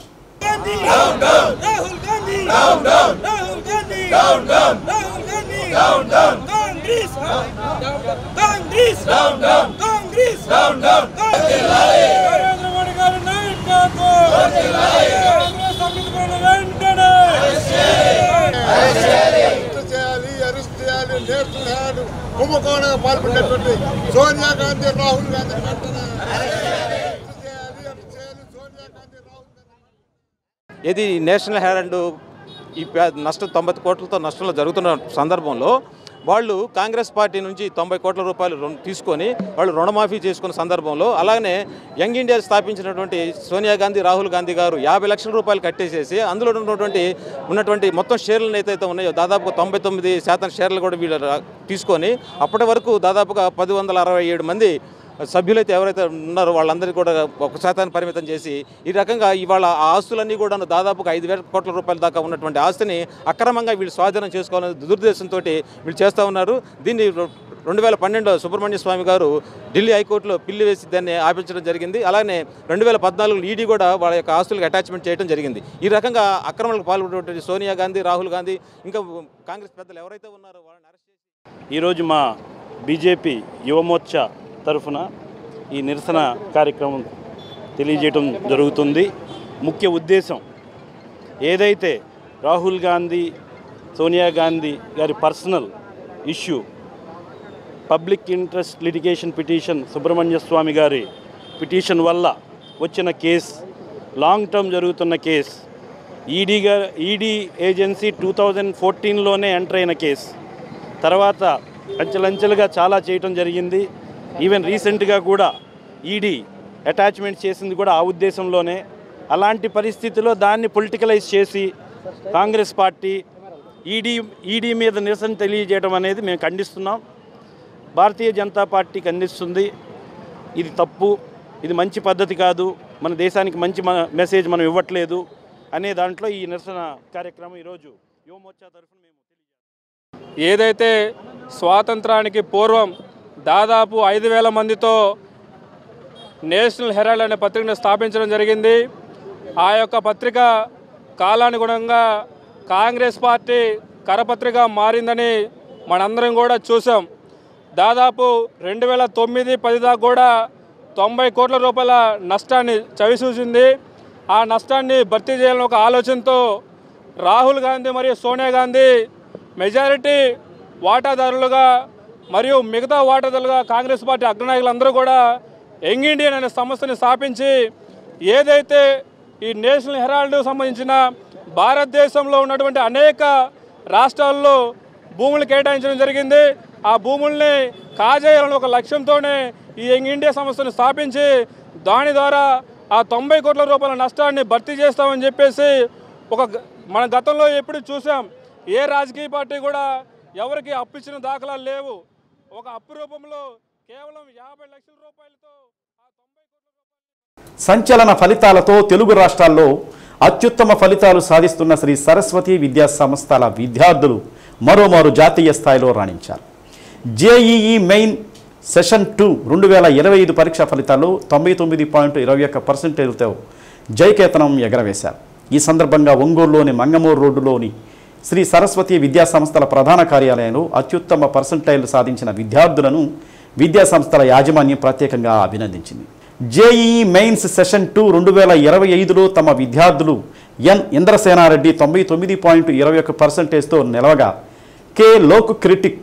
కుంభకోణంగా పాల్పడినటువంటి సోనియా గాంధీ, రాహుల్ గాంధీ ఇది నేషనల్ హెరాల్డ్ ఈ నష్టం 90 కోట్లతో నష్టంలో జరుగుతున్న సందర్భంలో వాళ్ళు కాంగ్రెస్ పార్టీ నుంచి 90 కోట్ల రూపాయలు తీసుకొని వాళ్ళు రుణమాఫీ చేసుకున్న సందర్భంలో, అలాగే యంగ్ ఇండియా స్థాపించినటువంటి సోనియా గాంధీ, రాహుల్ గాంధీ గారు 50 లక్షల రూపాయలు కట్టేసేసి అందులో ఉన్నటువంటి మొత్తం షేర్లను ఏదైతే ఉన్నాయో దాదాపుగా 99% షేర్లు కూడా వీళ్ళు తీసుకొని అప్పటి వరకు దాదాపుగా 167 మంది సభ్యులైతే ఎవరైతే ఉన్నారో వాళ్ళందరికీ కూడా 1% పరిమితం చేసి ఈ రకంగా ఇవాళ ఆ ఆస్తులన్నీ కూడా దాదాపుగా 5,000 కోట్ల రూపాయల దాకా ఉన్నటువంటి ఆస్తిని అక్రమంగా వీళ్ళు స్వాధీనం చేసుకోవాలని దురుద్దేశంతో వీళ్ళు చేస్తూ ఉన్నారు. దీన్ని 2012 సుబ్రహ్మణ్య స్వామి గారు ఢిల్లీ హైకోర్టులో పిల్లి వేసి దాన్ని ఆపించడం జరిగింది. అలానే 2014 ఈడీ కూడా వాళ్ళ యొక్క ఆస్తులకు అటాచ్మెంట్ చేయడం జరిగింది. ఈ రకంగా అక్రమాలకు పాల్పడినటువంటి సోనియా గాంధీ, రాహుల్ గాంధీ ఇంకా కాంగ్రెస్ పెద్దలు ఎవరైతే ఉన్నారో వాళ్ళని అరెస్ట్ చేసి ఈరోజు మా బీజేపీ యువమోర్చా తరఫున ఈ నిరసన కార్యక్రమం తెలియజేయడం జరుగుతుంది. ముఖ్య ఉద్దేశం ఏదైతే రాహుల్ గాంధీ, సోనియా గాంధీ గారి personal issue public interest litigation petition, Subrahmanya Swamy గారి పిటిషన్ వల్ల వచ్చిన కేసు, లాంగ్ టర్మ్ జరుగుతున్న కేసు, ఈడీ ఏజెన్సీ 2014లోనే ఎంటర్ అయిన కేసు, తర్వాత అంచెలంచెలుగా చాలా చేయటం జరిగింది. ఈవెన్ రీసెంట్గా కూడా ఈడీ అటాచ్మెంట్ చేసింది కూడా ఆ ఉద్దేశంలోనే. అలాంటి పరిస్థితిలో దాన్ని పొలిటికలైజ్ చేసి కాంగ్రెస్ పార్టీ ఈడీ మీద నిరసన తెలియజేయడం అనేది మేము ఖండిస్తున్నాం. భారతీయ జనతా పార్టీ ఖండిస్తుంది. ఇది తప్పు, ఇది మంచి పద్ధతి కాదు, మన దేశానికి మంచి మెసేజ్ మనం ఇవ్వట్లేదు అనే దాంట్లో ఈ నిరసన కార్యక్రమం ఈరోజు యువమోర్చా తరఫున మేము ఏదైతే స్వాతంత్రానికి పూర్వం దాదాపు 5,000 మందితో నేషనల్ హెరాల్డ్ అనే పత్రికను స్థాపించడం జరిగింది. ఆ యొక్క పత్రిక కాలానుగుణంగా కాంగ్రెస్ పార్టీ కరపత్రిక మారిందని మనందరం కూడా చూసాం. దాదాపు 2009-10 దాకా కూడా 90 కోట్ల రూపాయల నష్టాన్ని చవిచూసింది. ఆ నష్టాన్ని భర్తీ చేయాలని ఒక ఆలోచనతో రాహుల్ గాంధీ మరియు సోనియా గాంధీ మెజారిటీ వాటాదారులుగా మరియు మిగతా వాటాదారులుగా కాంగ్రెస్ పార్టీ అగ్రనాయకులందరూ కూడా యంగ్ ఇండియన్ అనే సంస్థని స్థాపించి ఏదైతే ఈ నేషనల్ హెరాల్డ్ సంబంధించిన భారతదేశంలో ఉన్నటువంటి అనేక రాష్ట్రాల్లో భూములు కేటాయించడం జరిగింది. ఆ భూముల్ని కాజేయాలని ఒక లక్ష్యంతోనే ఈ యంగ్ ఇండియా సంస్థను స్థాపించి దాని ద్వారా ఆ 90 కోట్ల రూపాయల నష్టాన్ని భర్తీ చేస్తామని చెప్పేసి మన గతంలో ఎప్పుడు చూసాం. ఏ రాజకీయ పార్టీ కూడా ఎవరికి అప్పిచ్చిన దాఖలాలు లేవు. ఒక అప్పు రూపంలో కేవలం 50 లక్షల రూపాయలతో ఆ 90 కోట్ల రూపాయలు. సంచలన ఫలితాలతో తెలుగు రాష్ట్రాల్లో అత్యుత్తమ ఫలితాలు సాధిస్తున్న శ్రీ సరస్వతి విద్యా సంస్థల విద్యార్థులు మరోమారు జాతీయ స్థాయిలో రాణించారు. జేఈఈ మెయిన్ సెషన్ 2 2025 పరీక్ష ఫలితాల్లో 99.21%తో జయకేతనం ఎగరవేశారు. ఈ సందర్భంగా ఒంగోలులోని మంగమూరు రోడ్డులోని శ్రీ సరస్వతి విద్యా సంస్థల ప్రధాన కార్యాలయంలో అత్యుత్తమ పర్సంటైల్ సాధించిన విద్యార్థులను విద్యా సంస్థల యాజమాన్యం ప్రత్యేకంగా అభినందించింది. జేఈఈ మెయిన్స్ సెషన్ 2 2025లో తమ విద్యార్థులు ఎన్ Indrasena Reddy 99.21%తో నిలవగా K Lok critic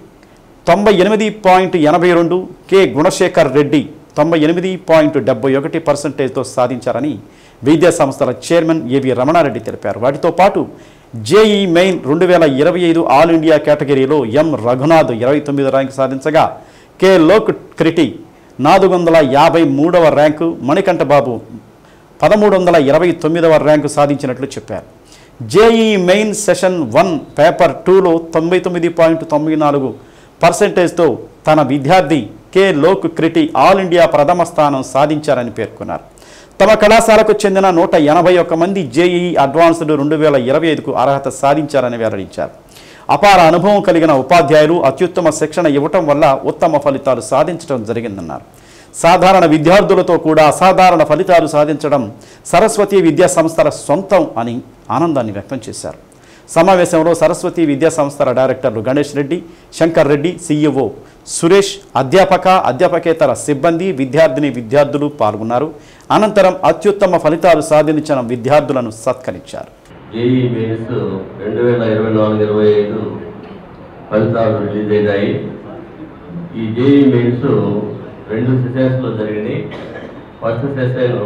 98.82, K Gunasekhar Reddy 98.71%తో సాధించారని విద్యా సంస్థల చైర్మన్ ఏవి రమణారెడ్డి తెలిపారు. వాటితో పాటు జేఈ మెయిన్ 2025 ఆల్ ఇండియా కేటగిరీలో ఎం రఘునాథ్ 29వ ర్యాంకు సాధించగా కె లోక్ క్రిటి 453వ ర్యాంకు, మణికంఠ బాబు 1329వ ర్యాంకు సాధించినట్లు చెప్పారు. జేఈఈ మెయిన్ సెషన్ 1 పేపర్ 2లో 99.94%తో తన విద్యార్థి K Lok Kriti all India ప్రథమ స్థానం సాధించారని పేర్కొన్నారు. తమ కళాశాలకు చెందిన 181 మంది జేఈఈ అడ్వాన్స్డ్ 2025కు అర్హత సాధించారని వెల్లడించారు. అపార అనుభవం కలిగిన ఉపాధ్యాయులు అత్యుత్తమ శిక్షణ ఇవ్వటం వల్ల ఉత్తమ ఫలితాలు సాధించడం జరిగిందన్నారు. సాధారణ విద్యార్థులతో కూడా అసాధారణ ఫలితాలు సాధించడం సరస్వతి విద్యా సంస్థల సొంతం అని ఆనందాన్ని వ్యక్తం చేశారు. సమావేశంలో సరస్వతి విద్యా సంస్థల డైరెక్టర్లు గణేష్ రెడ్డి, శంకర్ రెడ్డి, సిఇఓ సురేష్, అధ్యాపకేతర సిబ్బంది, విద్యార్థులు పాల్గొన్నారు. అనంతరం అత్యుత్తమ ఫలితాలు సాధించిన విద్యార్థులను సత్కరించారు. జేఈఈ మెయిన్స్ 2024-25 ఫలితాలు రిలీజ్ అయ్యాయి. ఈ జేఈఈ మెయిన్స్ 2 సెషన్స్లో జరిగినాయి. ఫస్ట్ సెషన్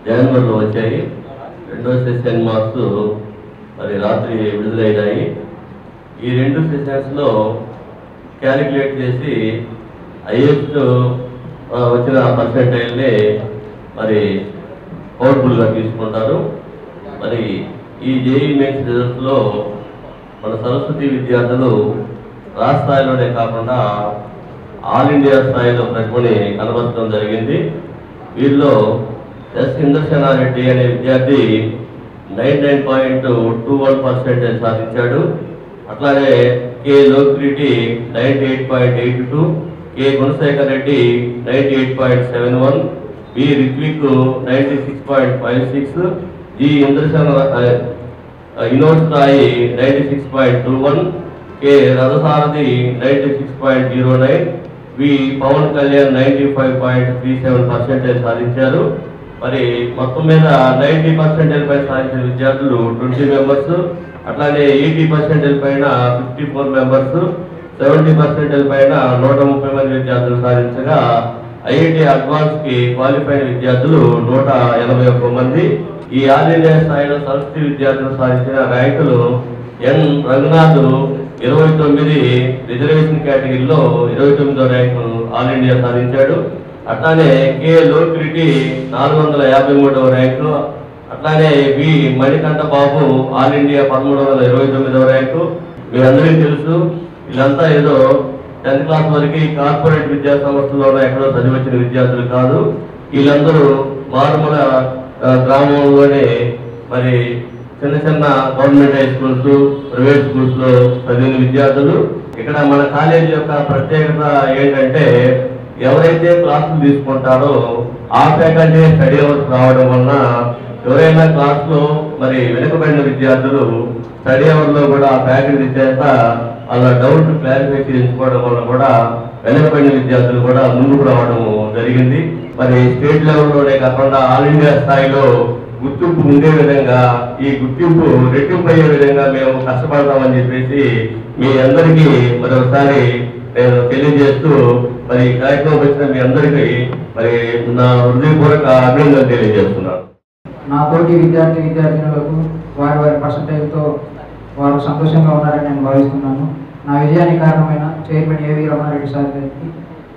జనవరిలో వచ్చాయి. రెండో సెషన్ మార్క్స్ మరి రాత్రి విడుదలైనాయి. ఈ 2 సెషన్స్లో క్యాలిక్యులేట్ చేసి హైయెస్ట్ వచ్చిన పర్సెంటైల్ని మరి పవర్ఫుల్గా తీసుకుంటారు. మరి ఈ జేఈఈ మెయిన్స్ రిజల్ట్స్లో మన సరస్వతి విద్యార్థులు రాష్ట్ర స్థాయిలోనే కాకుండా ఆల్ ఇండియా స్థాయిలో ప్రతిభని కనబరచడం జరిగింది. వీరిలో ఎస్ ఇంద్రసేనారెడ్డి అనే విద్యార్థి 99.21% సాధించాడు. అట్లాగే K Lokriti 98.82, K Gunasekhar Reddy 98.71, B Ritvik 96.56, G Vinod Sai 96.21, K Rathasarathi 96.09, వి పవన్ కళ్యాణ్ 95.37% సాధించారు. మరి మొత్తం మీద 90% పైన సాధించిన విద్యార్థులు 20 మెంబర్స్, అట్లానే 80% పైన 54 మెంబర్స్, 70% పైన 130 మంది విద్యార్థులు సాధించగా ఐఐటి అడ్వాన్స్కి క్వాలిఫైడ్ విద్యార్థులు 181 మంది. ఈ ఆల్ ఇండియా స్థాయిలో సరస్వతి విద్యార్థులు సాధించిన ర్యాంకులు ఎన్ రఘునాథ్ 29 రిజర్వేషన్ కేటగిరీలో 29వ ర్యాంకు ఆల్ ఇండియా సాధించాడు. అట్లానే కె లోక్రిటి 453వ ర్యాంకు, అట్లానే బి మణికంఠ బాబు ఆల్ ఇండియా 1329వ ర్యాంకు. మీ అందరికీ తెలుసు, వీళ్ళంతా ఏదో 10th క్లాస్ వరకు కార్పొరేట్ విద్యా సంస్థల్లోనే ఎక్కడో చదివచ్చిన విద్యార్థులు కాదు. వీళ్ళందరూ మారుమూల గ్రామంలోనే మరి చిన్న government high schools, private schools లో చదివిన విద్యార్థులు. ఇక్కడ మన కాలేజీ యొక్క ప్రత్యేకత ఏంటంటే ఎవరైతే క్లాసులు తీసుకుంటారో ఆ ఫ్యాకల్టీ స్టడీ అవర్స్ రావడం వలన ఎవరైనా క్లాస్లో మరి వెనుకబడిన విద్యార్థులు స్టడీ అవర్లో కూడా ఆ ఫ్యాకల్టీ చేత వాళ్ళ డౌట్ క్లారిఫై చేయించుకోవడం వల్ల కూడా వెనుకబడిన విద్యార్థులు కూడా ముందుకు రావడం జరిగింది. మరి స్టేట్ లెవెల్లోనే కాకుండా ఆల్ ఇండియా స్థాయిలో గుర్తింపు ఉండే విధంగా ఈ గుర్తింపు రెట్టింపు అయ్యే విధంగా మేము కష్టపడతామని చెప్పేసి మీ అందరికీ మరొకసారి నేను తెలియజేస్తూ మరి ఈ కార్యక్రమం వచ్చిన మీ అందరికీ మరి నా హృదయపూర్వక అభినందనలు తెలియజేస్తున్నాను. నా తోటి విద్యార్థినులకు వారి పర్సంటేజ్తో వారు సంతోషంగా ఉన్నారని నేను భావిస్తున్నాను. నా విజయానికి కారణమైన చైర్మన్ ఏవి రమణారెడ్డి సార్ గారికి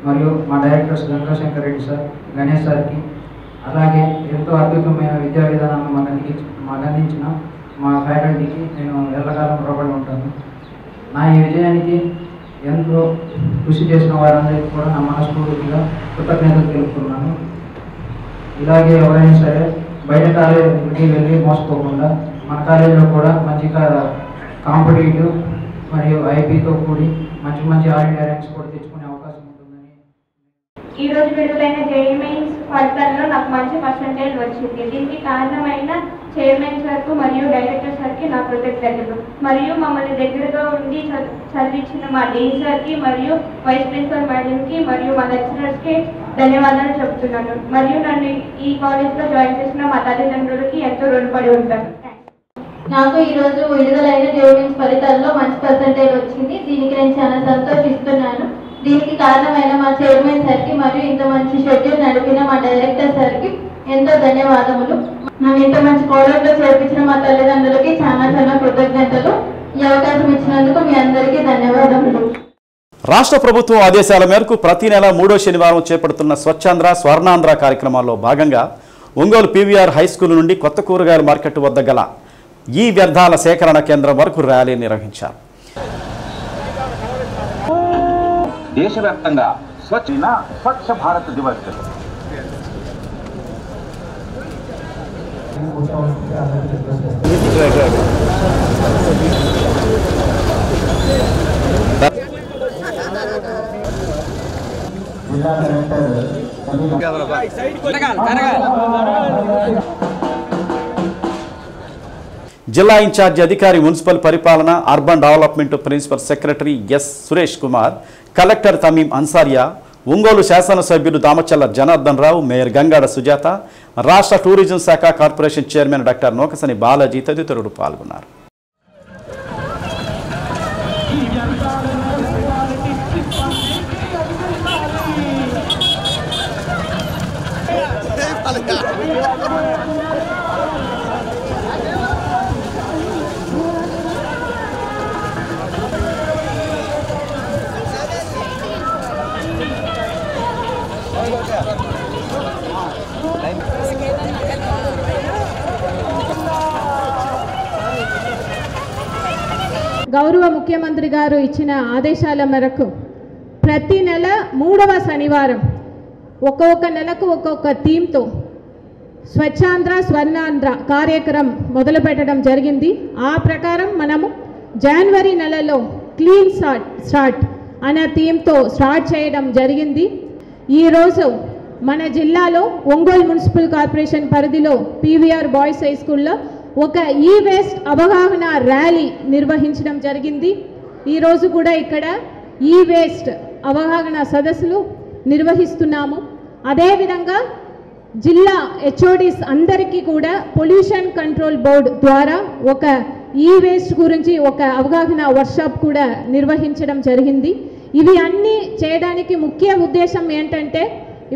మరియు మా డైరెక్టర్స్ గంగాశంకర్ రెడ్డి సార్, గణేష్ సార్కి, అలాగే ఎంతో అద్భుతమైన విద్యా విధానాన్ని మాకు అందించిన మా ఫ్యాకల్టీకి నేను ఎల్లకాలం రుణపడి ఉంటాను. నా ఈ విజయానికి ఎంతో కృషి చేసిన వారందరికీ కూడా నా మనస్ఫూర్తిగా కృతజ్ఞతలు తెలుపుతున్నాను. ఇలాగే ఎవరైనా సరే బయట కాలేజీకి వెళ్ళి మోసపోకుండా మన కాలేజీలో కూడా మంచిగా కాంపిటేటివ్ మరియు ఐపీతో కూడి మంచి ఆల్ ఇండియా ర్యాంక్స్ కూడా తెచ్చుకునే అవకాశం ఉంటుందని. ఈరోజు విడుదలైన జేఈఈ మెయిన్స్ ఫలితాల్లో నాకు మంచి పర్సంటేజ్ వచ్చింది. దీనికి కారణమైన చైర్మన్ సార్కు మరియు డైరెక్టర్ సార్కి నా కృతజ్ఞతలు. మరియు మమ్మల్ని దగ్గరగా ఉండి చదివించిన మా డీన్ సార్కి మరియు వైస్ ప్రిన్సిపల్ మేడంకి మరియు మా లెక్చరర్స్కి ధన్యవాదాలు చెప్తున్నాను. మరియు నన్ను ఈ కాలేజ్లో జాయిన్ చేసిన మా తల్లిదండ్రులకి ఎంతో రుణపడి ఉంటాను. నాకు ఈరోజు విడుదలైన జేఈఈ మెయిన్స్ ఫలితాల్లో మంచి పర్సంటేజ్ వచ్చింది. దీనికి నేను చాలా సంతోషిస్తున్నాను. దీనికి కారణమైన మా చైర్మన్ సార్కి మరియు ఇంత మంచి షెడ్యూల్ నడిపిన మా డైరెక్టర్ సార్కి ఎంతో ధన్యవాదములు. నన్ను ఇంత మంచి కాలేజ్లో చేర్పించిన మా తల్లిదండ్రులకి చాలా కృతజ్ఞతలు. ఈ అవకాశం ఇచ్చినందుకు మీ అందరికీ ధన్యవాదములు. రాష్ట్ర ప్రభుత్వం ఆదేశాల మేరకు ప్రతి నెల 3వ శనివారం చేపడుతున్న స్వచ్ఛాంధ్ర స్వర్ణాంధ్ర కార్యక్రమాల్లో భాగంగా ఒంగోలు పీవీఆర్ హై స్కూల్ నుండి కొత్త కూరగాయల మార్కెట్ వద్ద గల ఈ వ్యర్థాల సేకరణ కేంద్రం వరకు ర్యాలీ నిర్వహించారు. దేశవ్యాప్తంగా స్వచ్ఛ భారత్ దివస్ జిల్లా ఇన్ఛార్జి అధికారి మున్సిపల్ పరిపాలన urban development principal secretary S Suresh Kumar, collector Tameem Ansariya, Ongole శాసనసభ్యులు దామచల్ల జనార్దన్ రావు, మేయర్ గంగాడ సుజాత, రాష్ట్ర టూరిజం శాఖ corporation chairman doctor Nokasani Balaji తదితరులు పాల్గొన్నారు. గౌరవ ముఖ్యమంత్రి గారు ఇచ్చిన ఆదేశాల మేరకు ప్రతి నెల 3వ శనివారం ఒక్కొక్క నెలకు ఒక్కొక్క థీమ్తో స్వచ్ఛాంధ్ర స్వర్ణాంధ్ర కార్యక్రమం మొదలు పెట్టడం జరిగింది. ఆ ప్రకారం మనము జనవరి నెలలో క్లీన్ స్టార్ట్ అనే థీమ్తో స్టార్ట్ చేయడం జరిగింది. ఈరోజు మన జిల్లాలో ఒంగోలు మున్సిపల్ కార్పొరేషన్ పరిధిలో పీవీఆర్ బాయ్స్ హై స్కూల్లో ఒక ఈ వేస్ట్ అవగాహన ర్యాలీ నిర్వహించడం జరిగింది. ఈరోజు కూడా ఇక్కడ ఈ వేస్ట్ అవగాహన సదస్సులు నిర్వహిస్తున్నాము. అదేవిధంగా జిల్లా హెచ్ఓడిస్ అందరికీ కూడా పొల్యూషన్ కంట్రోల్ బోర్డు ద్వారా ఒక ఈ వేస్ట్ గురించి ఒక అవగాహన వర్క్షాప్ కూడా నిర్వహించడం జరిగింది. ఇవి అన్నీ చేయడానికి ముఖ్య ఉద్దేశం ఏంటంటే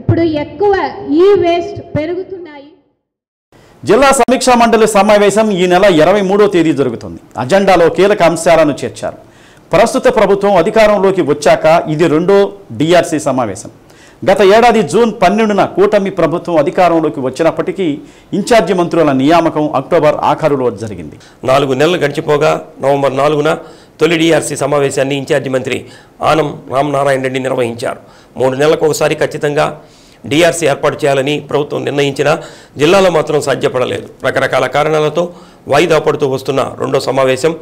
ఇప్పుడు ఎక్కువ ఈ వేస్ట్ పెరుగుతున్నాయి. జిల్లా సమీక్షా మండలి సమావేశం ఈ నెల 23వ తేదీ జరుగుతుంది. అజెండాలో కీలక అంశాలను చేర్చారు. ప్రస్తుత ప్రభుత్వం అధికారంలోకి వచ్చాక ఇది రెండో డిఆర్సీ సమావేశం. గత ఏడాది జూన్ 12న కూటమి ప్రభుత్వం అధికారంలోకి వచ్చినప్పటికీ ఇన్ఛార్జి మంత్రుల నియామకం అక్టోబర్ ఆఖరులో జరిగింది. 4 నెలలు గడిచిపోగా నవంబర్ 4న తొలి డిఆర్సీ సమావేశాన్ని ఇన్ఛార్జి మంత్రి ఆనం రామనారాయణ రెడ్డి నిర్వహించారు. 3 నెలలకు ఒకసారి ఖచ్చితంగా డిఆర్సీ ఏర్పాటు చేయాలని ప్రభుత్వం నిర్ణయించినా జిల్లాలో మాత్రం సాధ్యపడలేదు. రకరకాల కారణాలతో వాయిదా పడుతూ వస్తున్న రెండో సమావేశం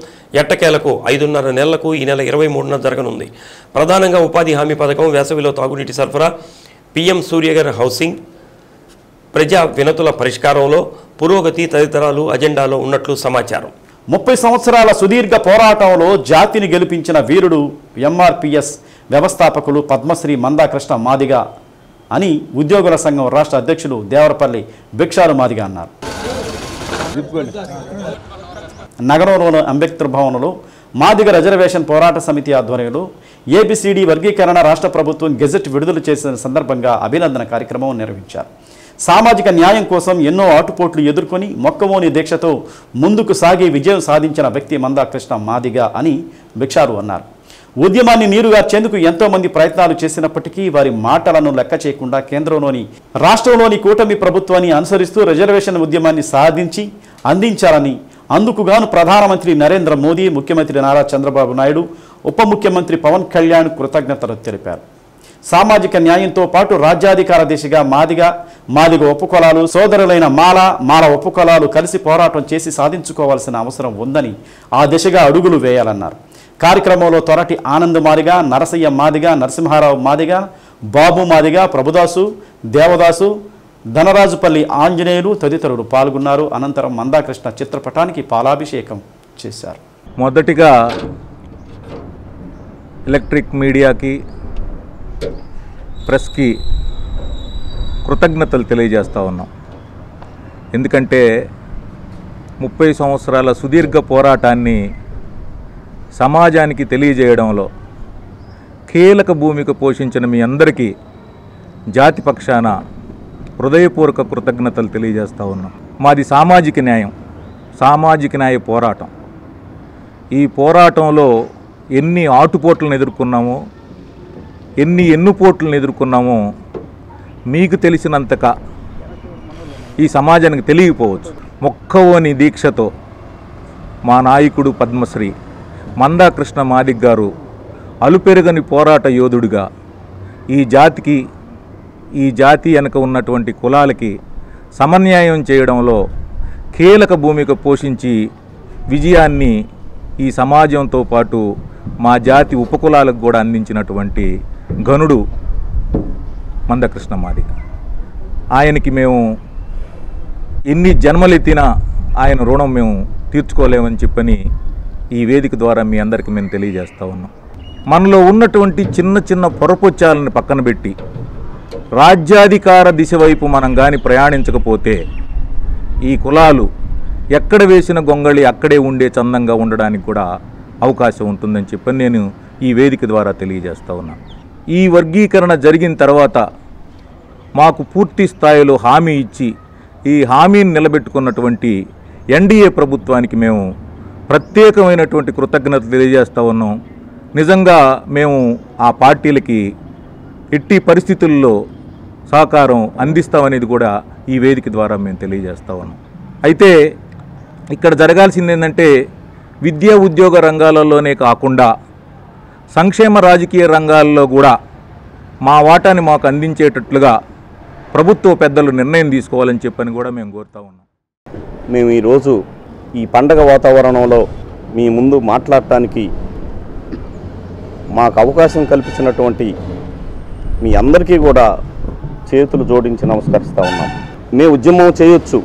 ఎట్టకేలకు 5.5 నెలలకు ఈ నెల 23న జరగనుంది. ప్రధానంగా ఉపాధి హామీ పథకం, వేసవిలో తాగునీటి సరఫరా, పీఎం సూర్యగర్ హౌసింగ్, ప్రజా వినతుల పరిష్కారంలో పురోగతి తదితరాలు అజెండాలో ఉన్నట్లు సమాచారం. 30 సంవత్సరాల సుదీర్ఘ పోరాటంలో జాతిని గెలిపించిన వీరుడు ఎంఆర్పిఎస్ వ్యవస్థాపకులు పద్మశ్రీ మందాకృష్ణ మాదిగ అని ఉద్యోగుల సంఘం రాష్ట్ర అధ్యక్షులు దేవరపల్లి భిక్షాలు మాదిగ అన్నారు. నగరంలోని అంబేద్కర్ భవన్లో మాదిగ రిజర్వేషన్ పోరాట సమితి ఆధ్వర్యంలో ఏబిసిడి వర్గీకరణ రాష్ట్ర ప్రభుత్వం గెజెట్ విడుదల చేసిన సందర్భంగా అభినందన కార్యక్రమం నిర్వహించారు. సామాజిక న్యాయం కోసం ఎన్నో ఆటుపోట్లు ఎదుర్కొని మొక్కవోని దీక్షతో ముందుకు సాగి విజయం సాధించిన వ్యక్తి మందాకృష్ణ మాదిగ అని భిక్షాలు అన్నారు. ఉద్యమాన్ని నీరుగార్చేందుకు ఎంతోమంది ప్రయత్నాలు చేసినప్పటికీ వారి మాటలను లెక్క చేయకుండా కేంద్రంలోని రాష్ట్రంలోని కూటమి ప్రభుత్వాన్ని అనుసరిస్తూ రిజర్వేషన్ ఉద్యమాన్ని సాధించి అందించాలని, అందుకుగాను ప్రధానమంత్రి నరేంద్ర మోదీ, ముఖ్యమంత్రి నారా చంద్రబాబు నాయుడు, ఉప ముఖ్యమంత్రి పవన్ కళ్యాణ్ కృతజ్ఞతలు తెలిపారు. సామాజిక న్యాయంతో పాటు రాజ్యాధికార దిశగా మాదిగ ఉపకులాలు, సోదరులైన మాల ఉపకులాలు కలిసి పోరాటం చేసి సాధించుకోవాల్సిన అవసరం ఉందని ఆ దిశగా అడుగులు వేయాలన్నారు. కార్యక్రమంలో తొరటి ఆనంద్ మాదిగ, నరసయ్య మాదిగ, నరసింహారావు మాదిగ, బాబు మాదిగ, ప్రభుదాసు, దేవదాసు, ధనరాజుపల్లి ఆంజనేయులు తదితరులు పాల్గొన్నారు. అనంతరం మందాకృష్ణ చిత్రపటానికి పాలాభిషేకం చేశారు. మొదటిగా ఎలక్ట్రిక్ మీడియాకి, ప్రెస్కి కృతజ్ఞతలు తెలియజేస్తూ ఉన్నాం. ఎందుకంటే 30 సంవత్సరాల సుదీర్ఘ పోరాటాన్ని సమాజానికి తెలియజేయడంలో కీలక భూమిక పోషించిన మీ అందరికీ జాతి పక్షాన హృదయపూర్వక కృతజ్ఞతలు తెలియజేస్తూ ఉన్నాం. మాది సామాజిక న్యాయ పోరాటం. ఈ పోరాటంలో ఎన్ని ఆటుపోట్లను ఎదుర్కొన్నామో, ఎన్ని ఎన్నుపోట్లను ఎదుర్కొన్నామో మీకు తెలిసినంతగా ఈ సమాజానికి తెలియకపోవచ్చు. మొక్కవోని దీక్షతో మా నాయకుడు పద్మశ్రీ మందాకృష్ణ మాదిగ్ గారు అలుపెరగని పోరాట యోధుడిగా ఈ జాతి వెనక ఉన్నటువంటి కులాలకి సమన్యాయం చేయడంలో కీలక భూమిక పోషించి విజయాన్ని ఈ సమాజంతో పాటు మా జాతి ఉపకులాలకు కూడా అందించినటువంటి ఘనుడు మందకృష్ణ మాదిగ. ఆయనకి మేము ఎన్ని జన్మలెత్తినా ఆయన రుణం మేము తీర్చుకోలేమని చెప్పని ఈ వేదిక ద్వారా మీ అందరికీ మేము తెలియజేస్తూ ఉన్నాం. మనలో ఉన్నటువంటి చిన్న చిన్న పొరపొచ్చాలను పక్కన పెట్టి రాజ్యాధికార దిశ వైపు మనం కానీ ప్రయాణించకపోతే ఈ కులాలు ఎక్కడ వేసిన గొంగళి అక్కడే ఉండే చందంగా ఉండడానికి కూడా అవకాశం ఉంటుందని చెప్పని నేను ఈ వేదిక ద్వారా తెలియజేస్తూ ఉన్నాను. ఈ వర్గీకరణ జరిగిన తర్వాత మాకు పూర్తి స్థాయిలో హామీ ఇచ్చి ఈ హామీని నిలబెట్టుకున్నటువంటి ఎన్డీఏ ప్రభుత్వానికి మేము ప్రత్యేకమైనటువంటి కృతజ్ఞతలు తెలియజేస్తూ ఉన్నాం. నిజంగా మేము ఆ పార్టీలకి ఎట్టి పరిస్థితుల్లో సహకారం అందిస్తామనేది కూడా ఈ వేదిక ద్వారా మేము తెలియజేస్తూ ఉన్నాం. అయితే ఇక్కడ జరగాల్సింది ఏంటంటే విద్యా ఉద్యోగ రంగాలలోనే కాకుండా సంక్షేమ రాజకీయ రంగాల్లో కూడా మా వాటాని మాకు అందించేటట్లుగా ప్రభుత్వ పెద్దలు నిర్ణయం తీసుకోవాలని చెప్పని కూడా మేము కోరుతా ఉన్నాం. మేము ఈరోజు ఈ పండగ వాతావరణంలో మీ ముందు మాట్లాడటానికి మాకు అవకాశం కల్పించినటువంటి మీ అందరికీ కూడా చేతులు జోడించి నమస్కరిస్తూ ఉన్నాం. మేము ఉద్యమం చేయొచ్చు,